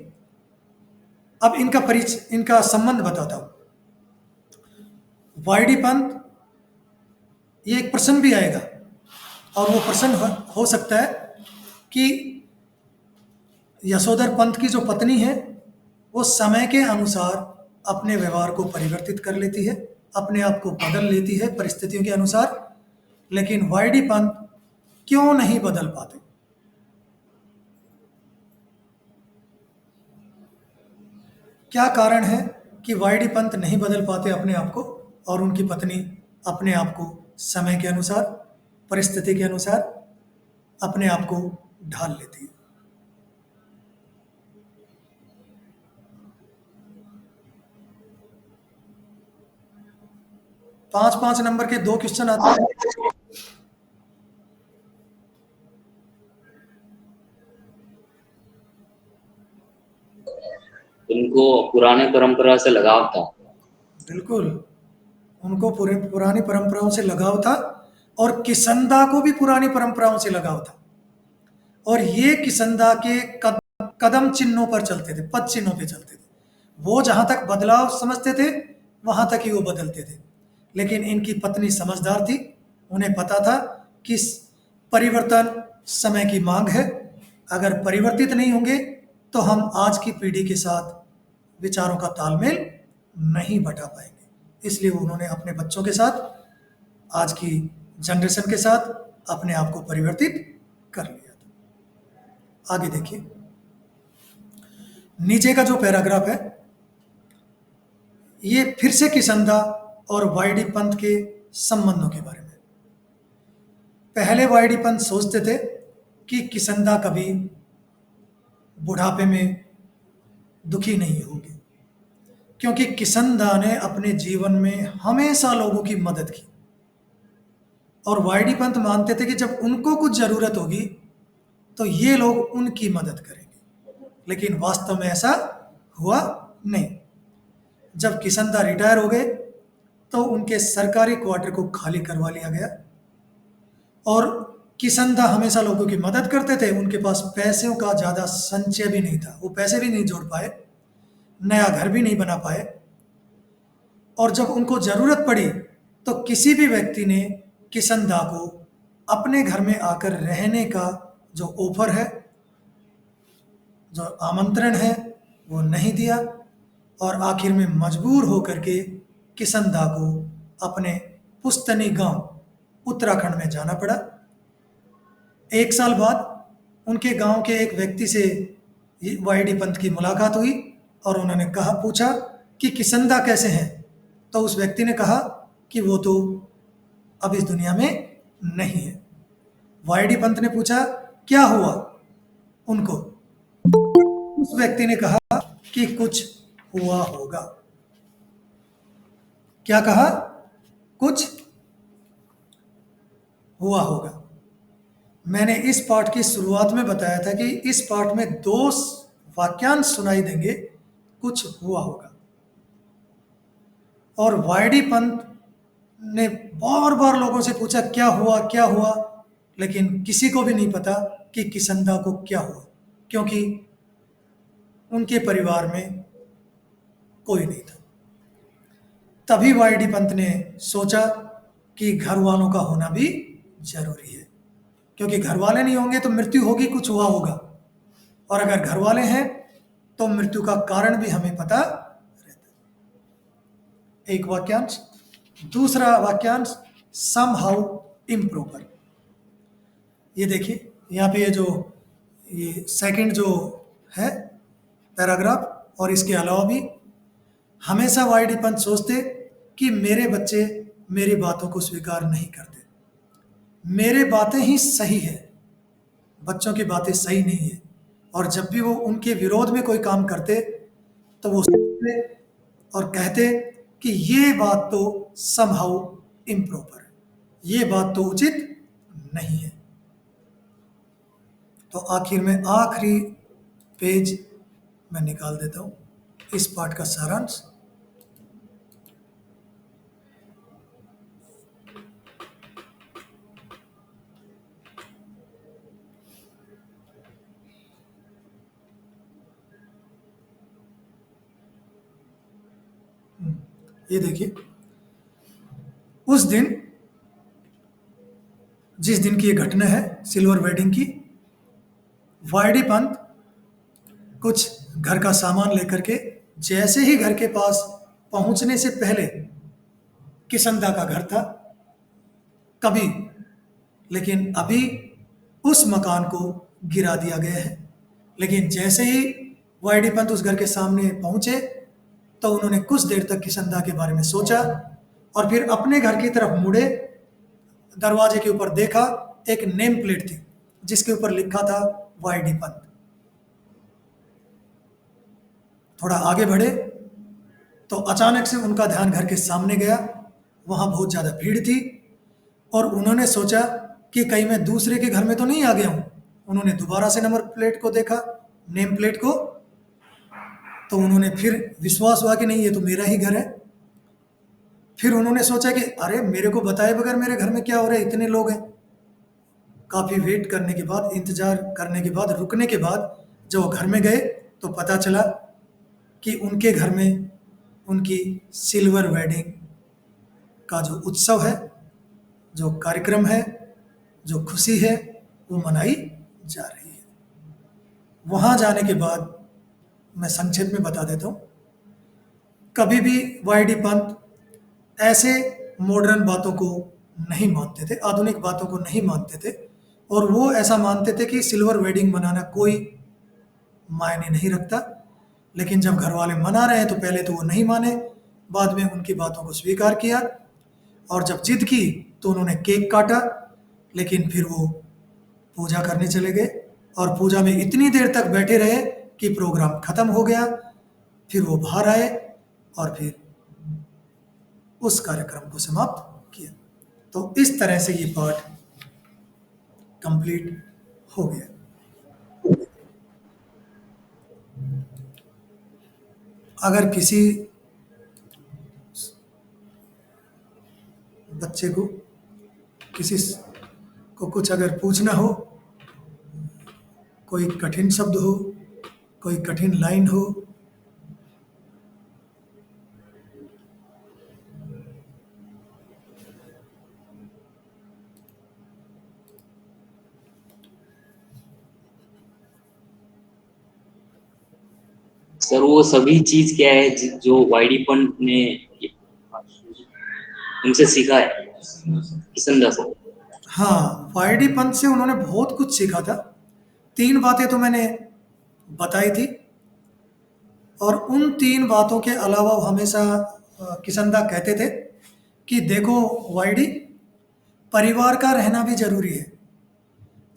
Speaker 2: अब इनका संबंध बताता हूं। वाईडी पंत, ये एक प्रश्न भी आएगा और वो प्रश्न हो सकता है कि यशोधर पंत की जो पत्नी है वो समय के अनुसार अपने व्यवहार को परिवर्तित कर लेती है, अपने आप को बदल लेती है परिस्थितियों के अनुसार, लेकिन वाईडी पंत क्यों नहीं बदल पाते? क्या कारण है कि वाईडी पंत नहीं बदल पाते अपने आप को और उनकी पत्नी अपने आप को समय के अनुसार, परिस्थिति के अनुसार अपने आप को ढाल लेती है? पांच नंबर के 2 क्वेश्चन आते हैं।
Speaker 5: उनको पुराने परंपरा से लगाव था।
Speaker 2: बिल्कुल, उनको पुरानी परंपराओं से लगाव था और किसंदा को भी पुरानी परंपराओं से लगाव था। और ये किसंदा के कदम चिन्हों पर चलते थे, पद चिन्हों पे चलते थे। वो जहां तक बदलाव समझते थे वहां तक ही वो बदलते थे। लेकिन इनकी पत्नी समझदार थी, उन्हें पता था कि परिवर्तन समय की मांग है, अगर परिवर्तित नहीं होंगे तो हम आज की पीढ़ी के साथ विचारों का तालमेल नहीं बैठा पाएंगे। इसलिए उन्होंने अपने बच्चों के साथ, आज की जनरेशन के साथ अपने आप को परिवर्तित कर लिया था। आगे देखिए, नीचे का जो पैराग्राफ है ये फिर से किसंदा और वाईडी पंत के संबंधों के बारे में। पहले वाईडी पंत सोचते थे कि किसंदा कभी बुढ़ापे में दुखी नहीं होंगे, क्योंकि किसंदा ने अपने जीवन में हमेशा लोगों की मदद की। और वाईडी पंत मानते थे कि जब उनको कुछ जरूरत होगी तो ये लोग उनकी मदद करेंगे, लेकिन वास्तव में ऐसा हुआ नहीं। जब किसंदा रिटायर हो गए तो उनके सरकारी क्वार्टर को खाली करवा लिया गया। और किसंदा हमेशा लोगों की मदद करते थे, उनके पास पैसों का ज़्यादा संचय भी नहीं था, वो पैसे भी नहीं जोड़ पाए, नया घर भी नहीं बना पाए। और जब उनको ज़रूरत पड़ी तो किसी भी व्यक्ति ने किसंदा को अपने घर में आकर रहने का जो ऑफर है, जो आमंत्रण है, वो नहीं दिया। और आखिर में मजबूर होकर के किसंदा को अपने पुस्तनी गांव उत्तराखंड में जाना पड़ा। 1 साल बाद उनके गांव के एक व्यक्ति से वाईडी पंत की मुलाकात हुई और उन्होंने पूछा कि किसंदा कैसे हैं। तो उस व्यक्ति ने कहा कि वो तो अब इस दुनिया में नहीं है। वाईडी पंत ने पूछा क्या हुआ उनको। उस व्यक्ति ने कहा कि कुछ हुआ होगा। क्या कहा? कुछ हुआ होगा। मैंने इस पाठ की शुरुआत में बताया था कि इस पाठ में 2 वाक्यांश सुनाई देंगे, कुछ हुआ होगा। और वाईडी पंत ने बार बार लोगों से पूछा क्या हुआ, लेकिन किसी को भी नहीं पता कि किसंदा को क्या हुआ, क्योंकि उनके परिवार में कोई नहीं था। तभी वाईडी पंत ने सोचा कि घर वालों का होना भी जरूरी है, क्योंकि घर वाले नहीं होंगे तो मृत्यु होगी, कुछ हुआ होगा। और अगर घर वाले हैं तो मृत्यु का कारण भी हमें पता रहता है। एक वाक्यांश। दूसरा वाक्यांश, समहाउ इम्प्रॉपर। ये देखिए यहाँ पे ये सेकंड जो है पैराग्राफ, और इसके अलावा भी हमेशा वाईडी पंत सोचते कि मेरे बच्चे मेरी बातों को स्वीकार नहीं करते, मेरे बातें ही सही है, बच्चों की बातें सही नहीं है। और जब भी वो उनके विरोध में कोई काम करते तो वो सोचते और कहते कि ये बात तो समहाउ इम्प्रॉपर है, ये बात तो उचित नहीं है। तो आखिर में आखिरी पेज मैं निकाल देता हूं इस पाठ का सारांश। ये देखिए, उस दिन, जिस दिन की ये घटना है सिल्वर वेडिंग की, वाईडी पंत कुछ घर का सामान लेकर के जैसे ही घर के पास पहुंचने से पहले किसनदा का घर था कभी, लेकिन अभी उस मकान को गिरा दिया गया है। लेकिन जैसे ही वाईडी पंत उस घर के सामने पहुंचे तो उन्होंने कुछ देर तक किसनदा के बारे में सोचा और फिर अपने घर की तरफ मुड़े। दरवाजे के ऊपर देखा, एक नेम प्लेट थी जिसके ऊपर लिखा था वाईडी पंत। थोड़ा आगे बढ़े तो अचानक से उनका ध्यान घर के सामने गया। वहां बहुत ज्यादा भीड़ थी और उन्होंने सोचा कि कहीं मैं दूसरे के घर में तो नहीं आ गया हूं। उन्होंने दोबारा से नंबर प्लेट को देखा, नेम प्लेट को, तो उन्होंने फिर विश्वास हुआ कि नहीं, ये तो मेरा ही घर है। फिर उन्होंने सोचा कि अरे, मेरे को बताए बगैर मेरे घर में क्या हो रहा है, इतने लोग हैं। काफ़ी वेट करने के बाद, इंतज़ार करने के बाद, रुकने के बाद जब वो घर में गए तो पता चला कि उनके घर में उनकी सिल्वर वेडिंग का जो उत्सव है, जो कार्यक्रम है, जो खुशी है, वो मनाई जा रही है। वहाँ जाने के बाद मैं संक्षेप में बता देता हूँ, कभी भी वाईडी पंत ऐसे मॉडर्न बातों को नहीं मानते थे, आधुनिक बातों को नहीं मानते थे, और वो ऐसा मानते थे कि सिल्वर वेडिंग मनाना कोई मायने नहीं रखता। लेकिन जब घर वाले मना रहे हैं तो पहले तो वो नहीं माने, बाद में उनकी बातों को स्वीकार किया और जब जिद की तो उन्होंने केक काटा। लेकिन फिर वो पूजा करने चले गए और पूजा में इतनी देर तक बैठे रहे कि प्रोग्राम खत्म हो गया। फिर वो बाहर आए और फिर उस कार्यक्रम को समाप्त किया। तो इस तरह से ये पाठ कंप्लीट हो गया। अगर किसी बच्चे को, किसी को कुछ अगर पूछना हो, कोई कठिन शब्द हो, कोई कठिन लाइन हो,
Speaker 5: सर वो सभी चीज क्या है जो वाईडी पंत ने उनसे सीखा है किसनदा से?
Speaker 2: हाँ, वाईडी पंत से उन्होंने बहुत कुछ सीखा था। 3 बातें तो मैंने बताई थी और उन 3 बातों के अलावा वो हमेशा किसनदा कहते थे कि देखो वाईडी, परिवार का रहना भी जरूरी है।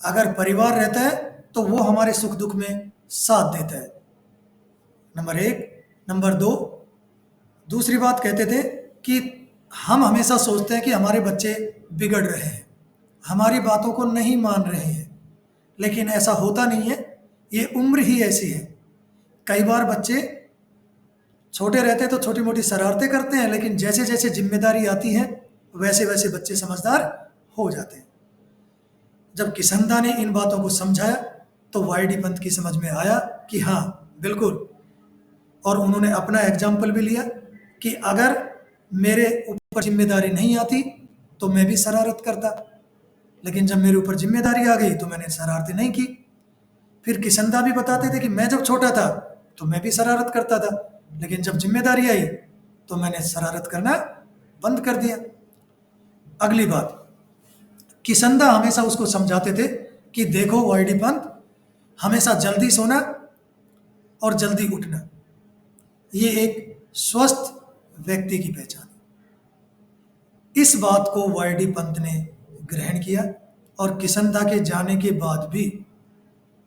Speaker 2: अगर परिवार रहता है तो वो हमारे सुख दुख में साथ देता है, नंबर 1। नंबर 2, दूसरी बात कहते थे कि हम हमेशा सोचते हैं कि हमारे बच्चे बिगड़ रहे हैं, हमारी बातों को नहीं मान रहे हैं, लेकिन ऐसा होता नहीं है, ये उम्र ही ऐसी है। कई बार बच्चे छोटे रहते हैं तो छोटी मोटी शरारतें करते हैं, लेकिन जैसे जैसे जिम्मेदारी आती है वैसे वैसे बच्चे समझदार हो जाते हैं। जब किसनदा ने इन बातों को समझाया तो वाईडी पंत की समझ में आया कि हाँ बिल्कुल, और उन्होंने अपना एग्जाम्पल भी लिया कि अगर मेरे ऊपर जिम्मेदारी नहीं आती तो मैं भी शरारत करता, लेकिन जब मेरे ऊपर जिम्मेदारी आ गई तो मैंने शरारतें नहीं की। फिर किसनदा भी बताते थे कि मैं जब छोटा था तो मैं भी शरारत करता था, लेकिन जब जिम्मेदारी आई तो मैंने शरारत करना बंद कर दिया। अगली बात, किसनदा हमेशा उसको समझाते थे कि देखो वाईडी पंत, हमेशा जल्दी सोना और जल्दी उठना ये एक स्वस्थ व्यक्ति की पहचान है। इस बात को वाईडी पंत ने ग्रहण किया और किसनदा के जाने के बाद भी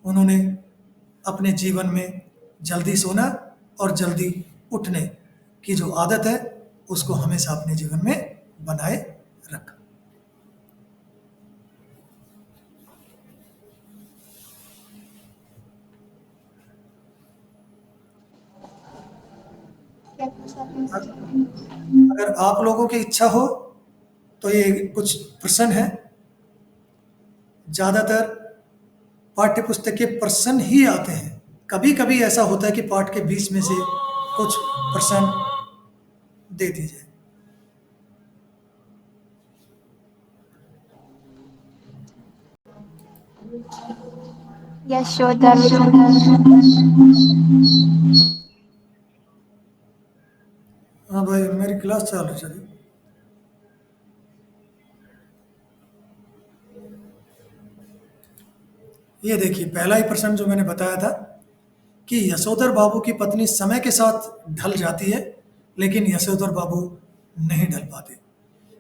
Speaker 2: उन्होंने अपने जीवन में जल्दी सोना और जल्दी उठने की जो आदत है उसको हमेशा अपने जीवन में बनाए रखें।
Speaker 1: क्या पूछा आपने?
Speaker 2: अगर आप लोगों की इच्छा हो तो ये कुछ प्रश्न है, ज़्यादातर पाठ्य पुस्तक के प्रश्न ही आते हैं। कभी कभी ऐसा होता है कि पाठ के बीच में से कुछ प्रश्न दे दीजिए।
Speaker 1: यशोदा।
Speaker 2: हाँ भाई, मेरी क्लास चालू चली। ये देखिए, पहला ही प्रश्न जो मैंने बताया था कि यशोधर बाबू की पत्नी समय के साथ ढल जाती है लेकिन यशोधर बाबू नहीं ढल पाते,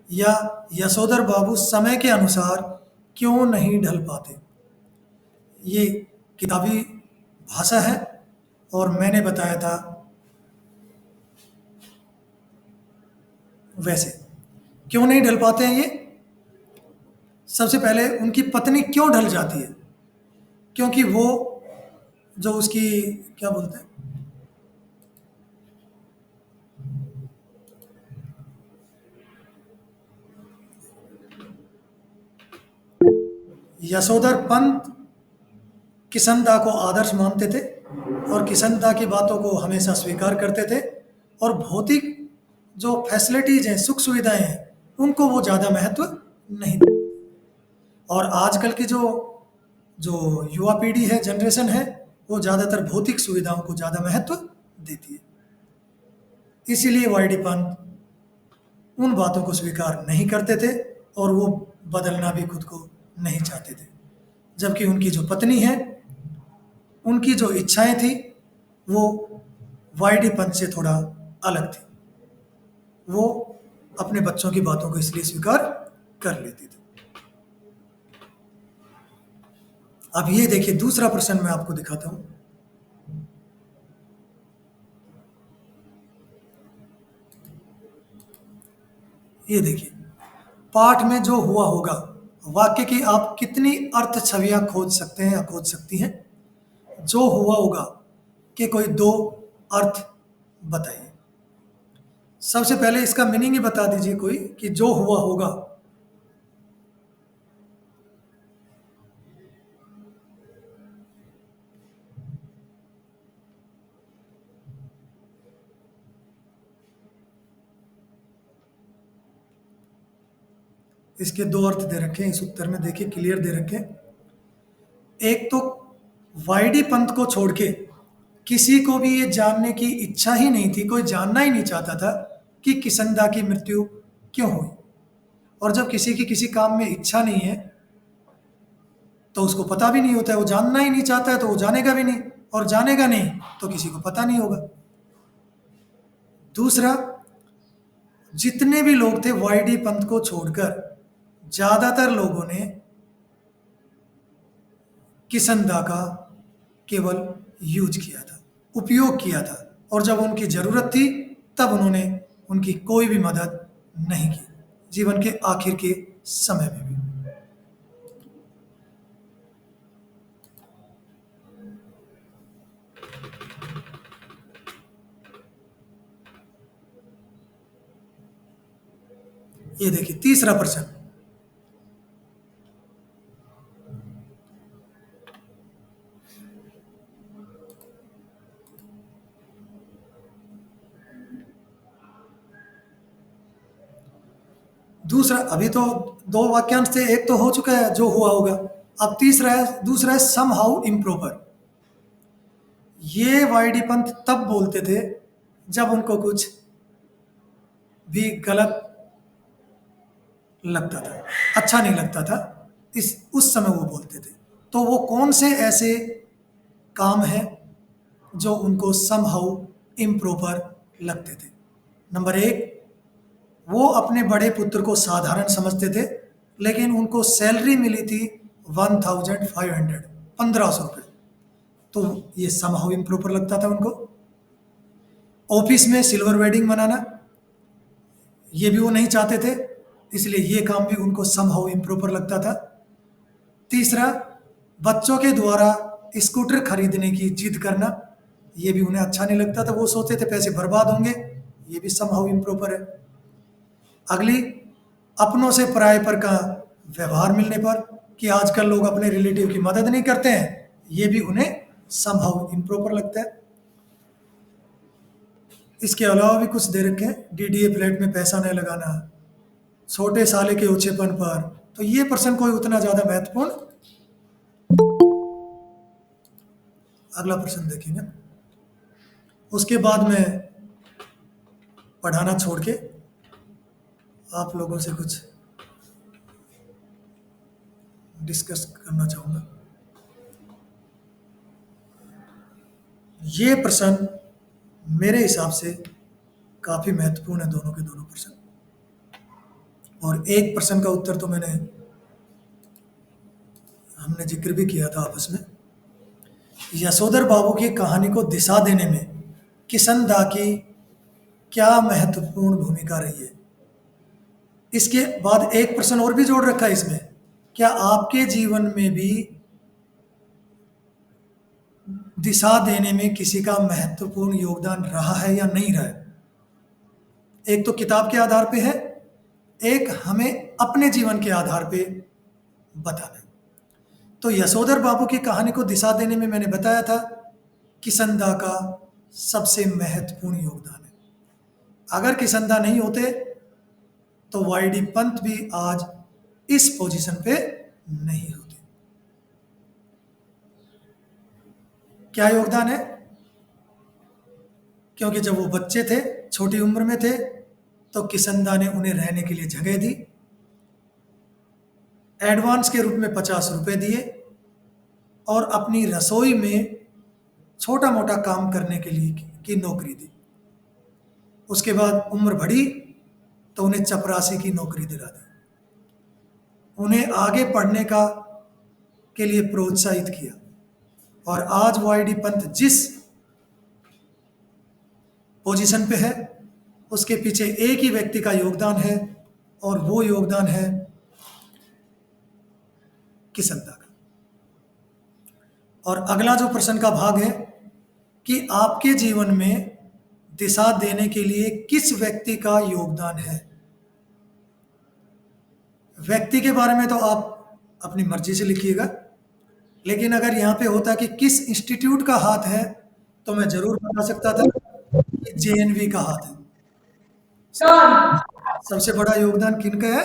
Speaker 2: या यशोधर बाबू समय के अनुसार क्यों नहीं ढल पाते। ये किताबी भाषा है और मैंने बताया था वैसे। क्यों नहीं ढल पाते हैं ये? सबसे पहले उनकी पत्नी क्यों ढल जाती है? क्योंकि वो जो उसकी क्या बोलते हैं, यशोधर पंत किशनदा को आदर्श मानते थे और किशनदा की बातों को हमेशा स्वीकार करते थे, और भौतिक जो फैसिलिटीज हैं, सुख सुविधाएं हैं, उनको वो ज़्यादा महत्व नहीं देते। और आजकल की जो जो युवा पीढ़ी है, जनरेशन है, वो ज़्यादातर भौतिक सुविधाओं को ज़्यादा महत्व देती है। इसीलिए वाईडी पंत उन बातों को स्वीकार नहीं करते थे और वो बदलना भी खुद को नहीं चाहते थे। जबकि उनकी जो पत्नी है, उनकी जो इच्छाएं थी वो वाईडी पंत से थोड़ा अलग थी। वो अपने बच्चों की बातों को इसलिए स्वीकार कर लेती थी। अब ये देखिए, दूसरा प्रश्न मैं आपको दिखाता हूं। ये देखिए, पाठ में जो हुआ होगा वाक्य की आप कितनी अर्थ छवियां खोज सकते हैं या खोज सकती हैं? जो हुआ होगा कि कोई 2 अर्थ बताइए। सबसे पहले इसका मीनिंग ही बता दीजिए कोई, कि जो हुआ होगा। इसके 2 अर्थ दे रखे हैं इस उत्तर में, देखिए क्लियर दे रखे हैं। एक तो वाईडी पंत को छोड़ के किसी को भी ये जानने की इच्छा ही नहीं थी, कोई जानना ही नहीं चाहता था कि किशनदा की मृत्यु क्यों हुई। और जब किसी की किसी काम में इच्छा नहीं है तो उसको पता भी नहीं होता है, वो जानना ही नहीं चाहता है तो वो जानेगा भी नहीं, और जानेगा नहीं तो किसी को पता नहीं होगा। दूसरा, जितने भी लोग थे वाईडी पंत को छोड़कर ज्यादातर लोगों ने किशनदा का केवल यूज किया था, उपयोग किया था, और जब उनकी जरूरत थी तब उन्होंने उनकी कोई भी मदद नहीं की, जीवन के आखिर के समय में भी। ये देखिए, तीसरा प्रश्न। दूसरा, अभी तो 2 वाक्यांश थे, एक तो हो चुका है जो हुआ होगा। अब तीसरा है, दूसरा है सम हाउ इम्प्रॉपर। ये वाईडी पंत तब बोलते थे जब उनको कुछ भी गलत लगता था, अच्छा नहीं लगता था, उस समय वो बोलते थे। तो वो कौन से ऐसे काम हैं जो उनको सम हाउ इम्प्रॉपर लगते थे? नंबर 1, वो अपने बड़े पुत्र को साधारण समझते थे, लेकिन उनको सैलरी मिली थी 1500 रुपये, तो ये समहाउ इम्प्रॉपर लगता था उनको। ऑफिस में सिल्वर वेडिंग मनाना, ये भी वो नहीं चाहते थे, इसलिए ये काम भी उनको समहाउ इम्प्रॉपर लगता था। तीसरा, बच्चों के द्वारा स्कूटर खरीदने की जिद करना, ये भी उन्हें अच्छा नहीं लगता था, वो सोचते थे पैसे बर्बाद होंगे, ये भी समहाउ इम्प्रॉपर है। अगली, अपनों से पराये पर का व्यवहार मिलने पर, कि आजकल लोग अपने रिलेटिव की मदद नहीं करते हैं, ये भी उन्हें समहाउ इम्प्रॉपर लगता है। इसके अलावा भी कुछ दे रखे हैं, डीडीए प्लेट में पैसा नहीं लगाना, छोटे साले के ऊंचेपन पर, तो ये प्रश्न कोई उतना ज्यादा महत्वपूर्ण। अगला प्रश्न देखेंगे। उसके बाद में पढ़ाना छोड़ के आप लोगों से कुछ डिस्कस करना चाहूंगा। ये प्रश्न मेरे हिसाब से काफी महत्वपूर्ण है, दोनों के दोनों प्रश्न। और एक प्रश्न का उत्तर तो हमने जिक्र भी किया था आपस में। यशोधर बाबू की कहानी को दिशा देने में किशन दा की क्या महत्वपूर्ण भूमिका रही है। इसके बाद एक प्रश्न और भी जोड़ रखा है इसमें, क्या आपके जीवन में भी दिशा देने में किसी का महत्वपूर्ण योगदान रहा है या नहीं रहा है। एक तो किताब के आधार पे है, एक हमें अपने जीवन के आधार पे बताना है। तो यशोधर बाबू की कहानी को दिशा देने में मैंने बताया था किशन दा का सबसे महत्वपूर्ण योगदान है। अगर किशन दा नहीं होते तो वाईडी पंत भी आज इस पोजीशन पे नहीं होते। क्या योगदान है? क्योंकि जब वो बच्चे थे, छोटी उम्र में थे, तो किशन दा ने उन्हें रहने के लिए जगह दी, एडवांस के रूप में 50 रुपए दिए और अपनी रसोई में छोटा मोटा काम करने के लिए की नौकरी दी। उसके बाद उम्र बढ़ी तो उन्हें चपरासी की नौकरी दिला दी, उन्हें आगे पढ़ने के लिए प्रोत्साहित किया। और आज वाईडी पंत जिस पोजीशन पे है उसके पीछे एक ही व्यक्ति का योगदान है, और वो योगदान है किशन दा का। और अगला जो प्रश्न का भाग है कि आपके जीवन में दिशा देने के लिए किस व्यक्ति का योगदान है। व्यक्ति के बारे में तो आप अपनी मर्जी से लिखिएगा, लेकिन अगर यहाँ पे होता कि किस इंस्टीट्यूट का हाथ है तो मैं जरूर बता सकता था कि जेएनवी का हाथ है। सबसे बड़ा योगदान किनका है?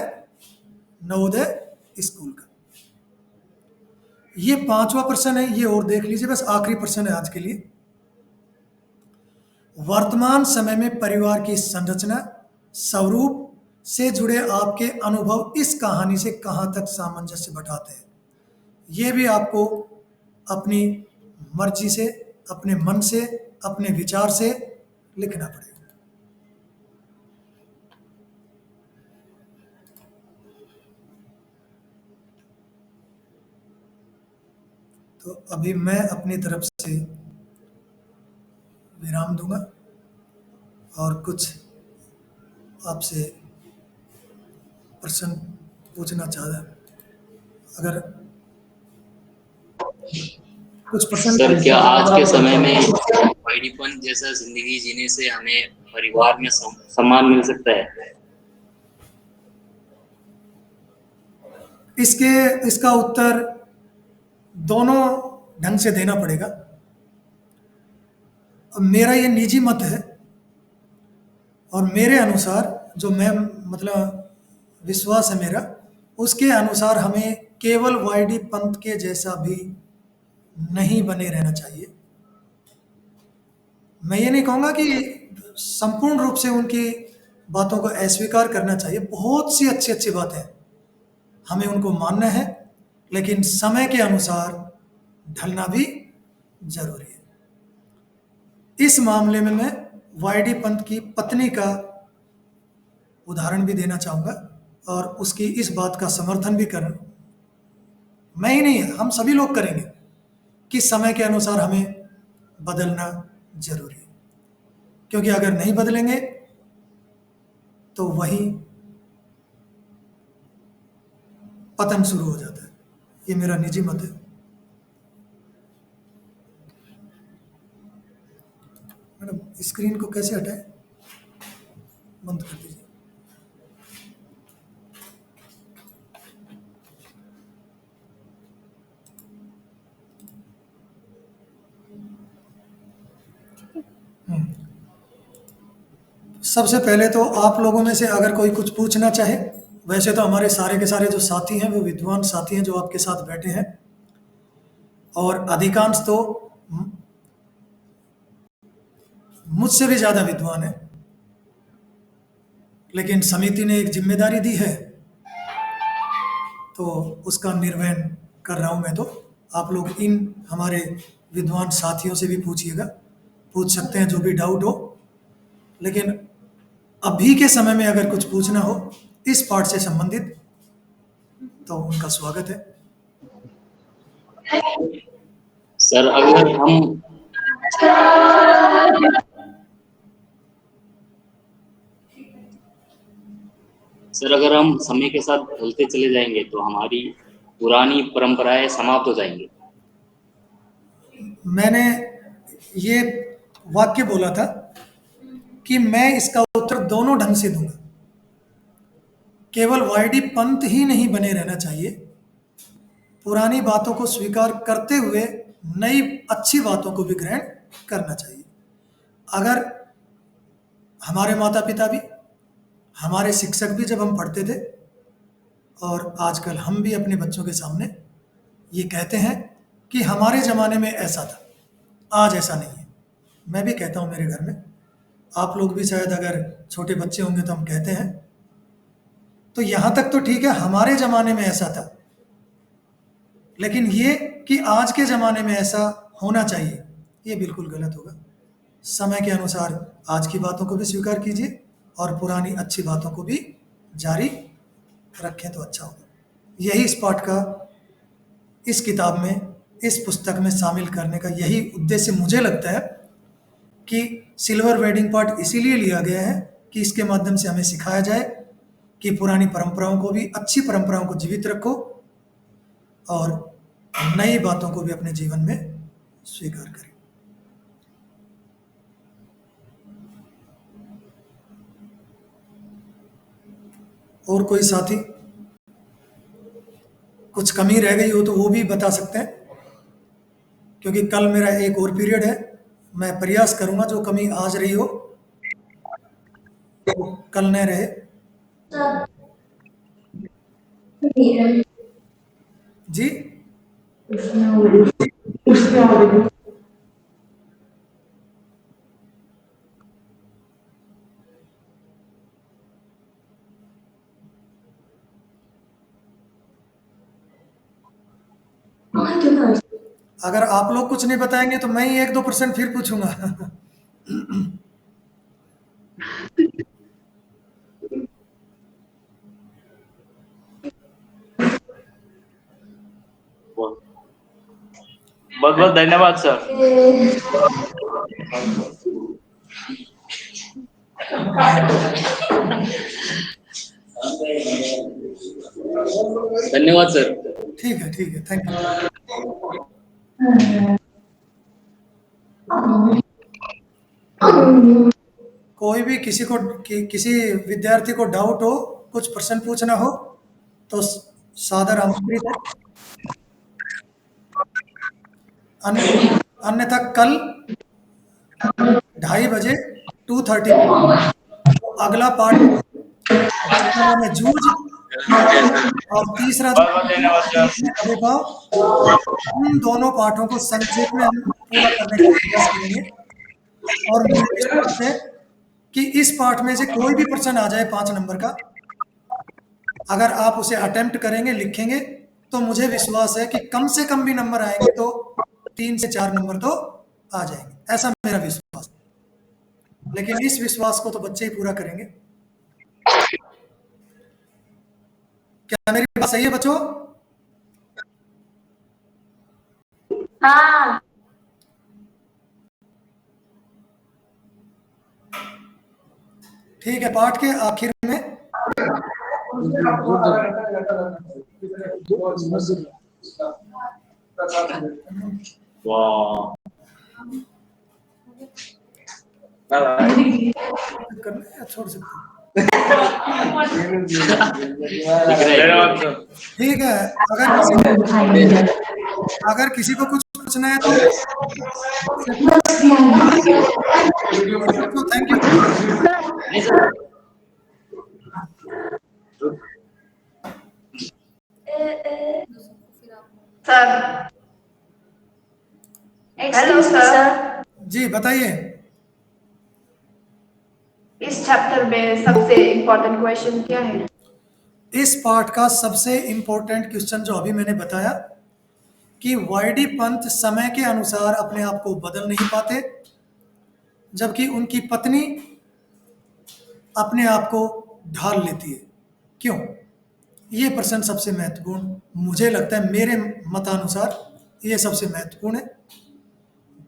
Speaker 2: नवोदय स्कूल का। ये 5वां प्रश्न है, ये और देख लीजिए, बस आखिरी प्रश्न है आज के लिए। वर्तमान समय में परिवार की संरचना, स्वरूप से जुड़े आपके अनुभव इस कहानी से कहां तक सामंजस्य बैठाते हैं। ये भी आपको अपनी मर्जी से, अपने मन से, अपने विचार से लिखना पड़ेगा। तो अभी मैं अपनी तरफ से विराम दूंगा और कुछ आपसे प्रश्न पूछना चाहता, अगर कुछ प्रश्न।
Speaker 5: सर, क्या आज के समय में वाईडीपन जैसा जिंदगी जीने से हमें परिवार में सम्मान मिल सकता है?
Speaker 2: इसका उत्तर दोनों ढंग से देना पड़ेगा। मेरा ये निजी मत है और मेरे अनुसार जो मैं विश्वास है मेरा, उसके अनुसार हमें केवल वाईडी पंत के जैसा भी नहीं बने रहना चाहिए। मैं ये नहीं कहूँगा कि संपूर्ण रूप से उनकी बातों को अस्वीकार करना चाहिए, बहुत सी अच्छी अच्छी बातें हमें उनको मानना है, लेकिन समय के अनुसार ढलना भी जरूरी है। इस मामले में मैं वाईडी पंत की पत्नी का उदाहरण भी देना चाहूँगा और उसकी इस बात का समर्थन भी कर, मैं ही नहीं, हम सभी लोग करेंगे कि समय के अनुसार हमें बदलना जरूरी है। क्योंकि अगर नहीं बदलेंगे तो वही पतन शुरू हो जाता है। ये मेरा निजी मत है। मैडम स्क्रीन को कैसे हटाएं? बंद कर दीजिए। सबसे पहले तो आप लोगों में से अगर कोई कुछ पूछना चाहे, वैसे तो हमारे सारे के सारे जो साथी हैं वो विद्वान साथी हैं जो आपके साथ बैठे हैं, और अधिकांश तो मुझसे भी ज़्यादा विद्वान है, लेकिन समिति ने एक जिम्मेदारी दी है तो उसका निर्वहन कर रहा हूँ मैं। तो आप लोग इन हमारे विद्वान साथियों से भी पूछिएगा, पूछ सकते हैं जो भी डाउट हो। लेकिन अभी के समय में अगर कुछ पूछना हो इस पार्ट से संबंधित तो उनका स्वागत है।
Speaker 5: सर अगर हम समय के साथ ढलते चले जाएंगे तो हमारी पुरानी परंपराएं समाप्त हो जाएंगी।
Speaker 2: मैंने ये वाक्य बोला था कि मैं इसका उत्तर दोनों ढंग से दूंगा। केवल वाईडी पंत ही नहीं बने रहना चाहिए, पुरानी बातों को स्वीकार करते हुए नई अच्छी बातों को भी ग्रहण करना चाहिए। अगर हमारे माता पिता भी, हमारे शिक्षक भी जब हम पढ़ते थे, और आजकल हम भी अपने बच्चों के सामने ये कहते हैं कि हमारे ज़माने में ऐसा था, आज ऐसा नहीं है। मैं भी कहता हूँ मेरे घर में, आप लोग भी शायद अगर छोटे बच्चे होंगे तो हम कहते हैं। तो यहाँ तक तो ठीक है, हमारे ज़माने में ऐसा था, लेकिन ये कि आज के ज़माने में ऐसा होना चाहिए, ये बिल्कुल गलत होगा। समय के अनुसार आज की बातों को भी स्वीकार कीजिए और पुरानी अच्छी बातों को भी जारी रखें तो अच्छा होगा। यही इस पाठ का, इस किताब में, इस पुस्तक में शामिल करने का यही उद्देश्य मुझे लगता है कि सिल्वर वेडिंग पार्ट इसीलिए लिया गया है कि इसके माध्यम से हमें सिखाया जाए कि पुरानी परंपराओं को भी, अच्छी परंपराओं को जीवित रखो और नई बातों को भी अपने जीवन में स्वीकार करें। और कोई साथी कुछ कमी रह गई हो तो वो भी बता सकते हैं, क्योंकि कल मेरा एक और पीरियड है। मैं प्रयास करूंगा जो कमी आज रही हो तो कल न रहे। जी अगर आप लोग कुछ नहीं बताएंगे तो मैं ही 1-2% फिर पूछूंगा।
Speaker 6: बहुत बहुत धन्यवाद सर।
Speaker 5: धन्यवाद सर।
Speaker 2: ठीक है, थैंक यू। कोई भी किसी विद्यार्थी को डाउट हो, कुछ प्रश्न पूछना हो तो सादर आमंत्रित है। अन्यथा कल 2:30 बजे 2:30 अगला पार्ट में जूझ, और तीसरा जो उन दोनों पाठों को संक्षेप में हम पूरा करने का प्रयास करेंगे। और मुझे विश्वास है कि इस पाठ में से कोई भी प्रश्न आ जाए 5 नंबर का, अगर आप उसे अटेम्प्ट करेंगे, लिखेंगे, तो मुझे विश्वास है कि कम से कम भी नंबर आएंगे तो 3 से 4 नंबर तो आ जाएंगे, ऐसा मेरा विश्वास। लेकिन इस विश्वास को तो बच्चे ही पूरा करेंगे। क्या मेरी बात सही है बच्चों?
Speaker 7: हाँ।
Speaker 2: ठीक है, पाठ के आखिर में
Speaker 5: वाह
Speaker 2: करना है या छोड़ सकते हैं? ठीक है, अगर किसी को कुछ पूछना है तो थैंक यू।
Speaker 1: फिर आप
Speaker 6: सर हेलो सर,
Speaker 2: जी बताइए।
Speaker 6: इस चैप्टर में सबसे इम्पोर्टेंट क्वेश्चन क्या है?
Speaker 2: इस पाठ का सबसे इम्पोर्टेंट क्वेश्चन जो अभी मैंने बताया कि वाईडी पंत समय के अनुसार अपने आप को बदल नहीं पाते, जबकि उनकी पत्नी अपने आप को ढाल लेती है। क्यों? ये प्रश्न सबसे महत्वपूर्ण मुझे लगता है, मेरे मतानुसार ये सबसे महत्वपूर्ण है।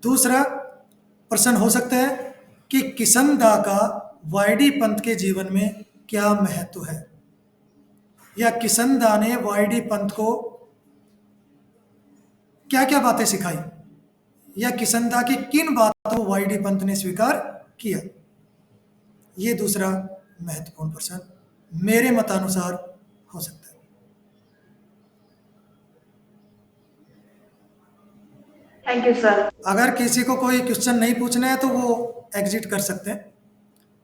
Speaker 2: दूसरा प्रश्न हो सकता है कि किशनदा का वाईडी पंत के जीवन में क्या महत्व है, या किशनदा ने वाईडी पंत को क्या क्या बातें सिखाई, या किशनदा की किन बातों को वाईडी पंत ने स्वीकार किया। ये दूसरा महत्वपूर्ण प्रश्न मेरे मतानुसार हो सकता है।
Speaker 6: Thank you sir.
Speaker 2: अगर किसी को कोई क्वेश्चन नहीं पूछना है तो वो एग्जिट कर सकते हैं।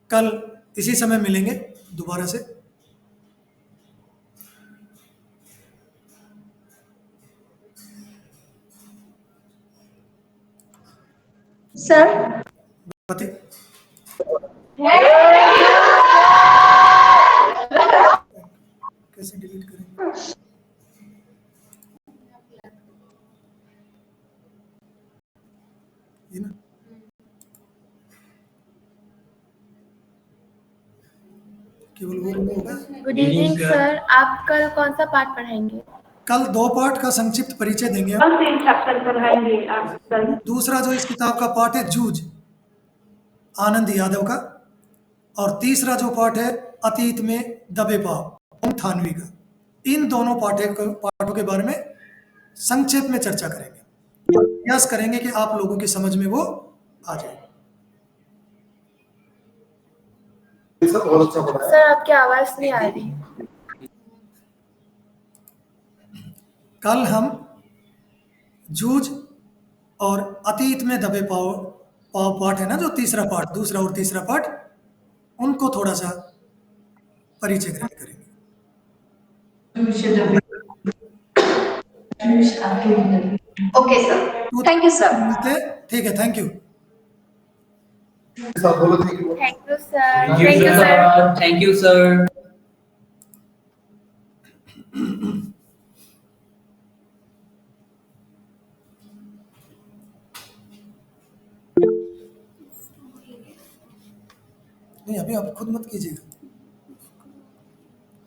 Speaker 2: कल इसी समय मिलेंगे दोबारा से।
Speaker 6: सर
Speaker 2: बताइए। कैसे डिलीट करेंगे? ये ना, केवल वो होगा।
Speaker 7: गुड इवनिंग सर, आप कल कौन सा पाठ पढ़ाएंगे?
Speaker 2: कल 2 पाठ का संक्षिप्त परिचय देंगे।
Speaker 6: कौन से चैप्टर पढ़ाएंगे आप सर?
Speaker 2: दूसरा जो इस किताब का पाठ है जूझ, आनंद यादव का, और तीसरा जो पाठ है अतीत में दबे पाव, ओम थानवी का। इन दोनों पाठों के बारे में संक्षेप में चर्चा करेंगे। प्रयास करेंगे कि आप लोगों की समझ में वो आ जाए।
Speaker 7: सर आपकी आवाज नहीं आ रही।
Speaker 2: कल हम जूझ और अतीत में दबे पाव पाठ है ना, जो तीसरा पाठ, दूसरा और तीसरा पाठ, उनको थोड़ा सा परिचय ग्रहण करेंगे।
Speaker 6: Okay sir, thank you sir.
Speaker 2: मिलते हैं, ठीक है, thank you.
Speaker 7: Thank you sir. Thank you sir.
Speaker 8: Thank you sir.
Speaker 2: नहीं, अभी आप खुद मत कीजिएगा।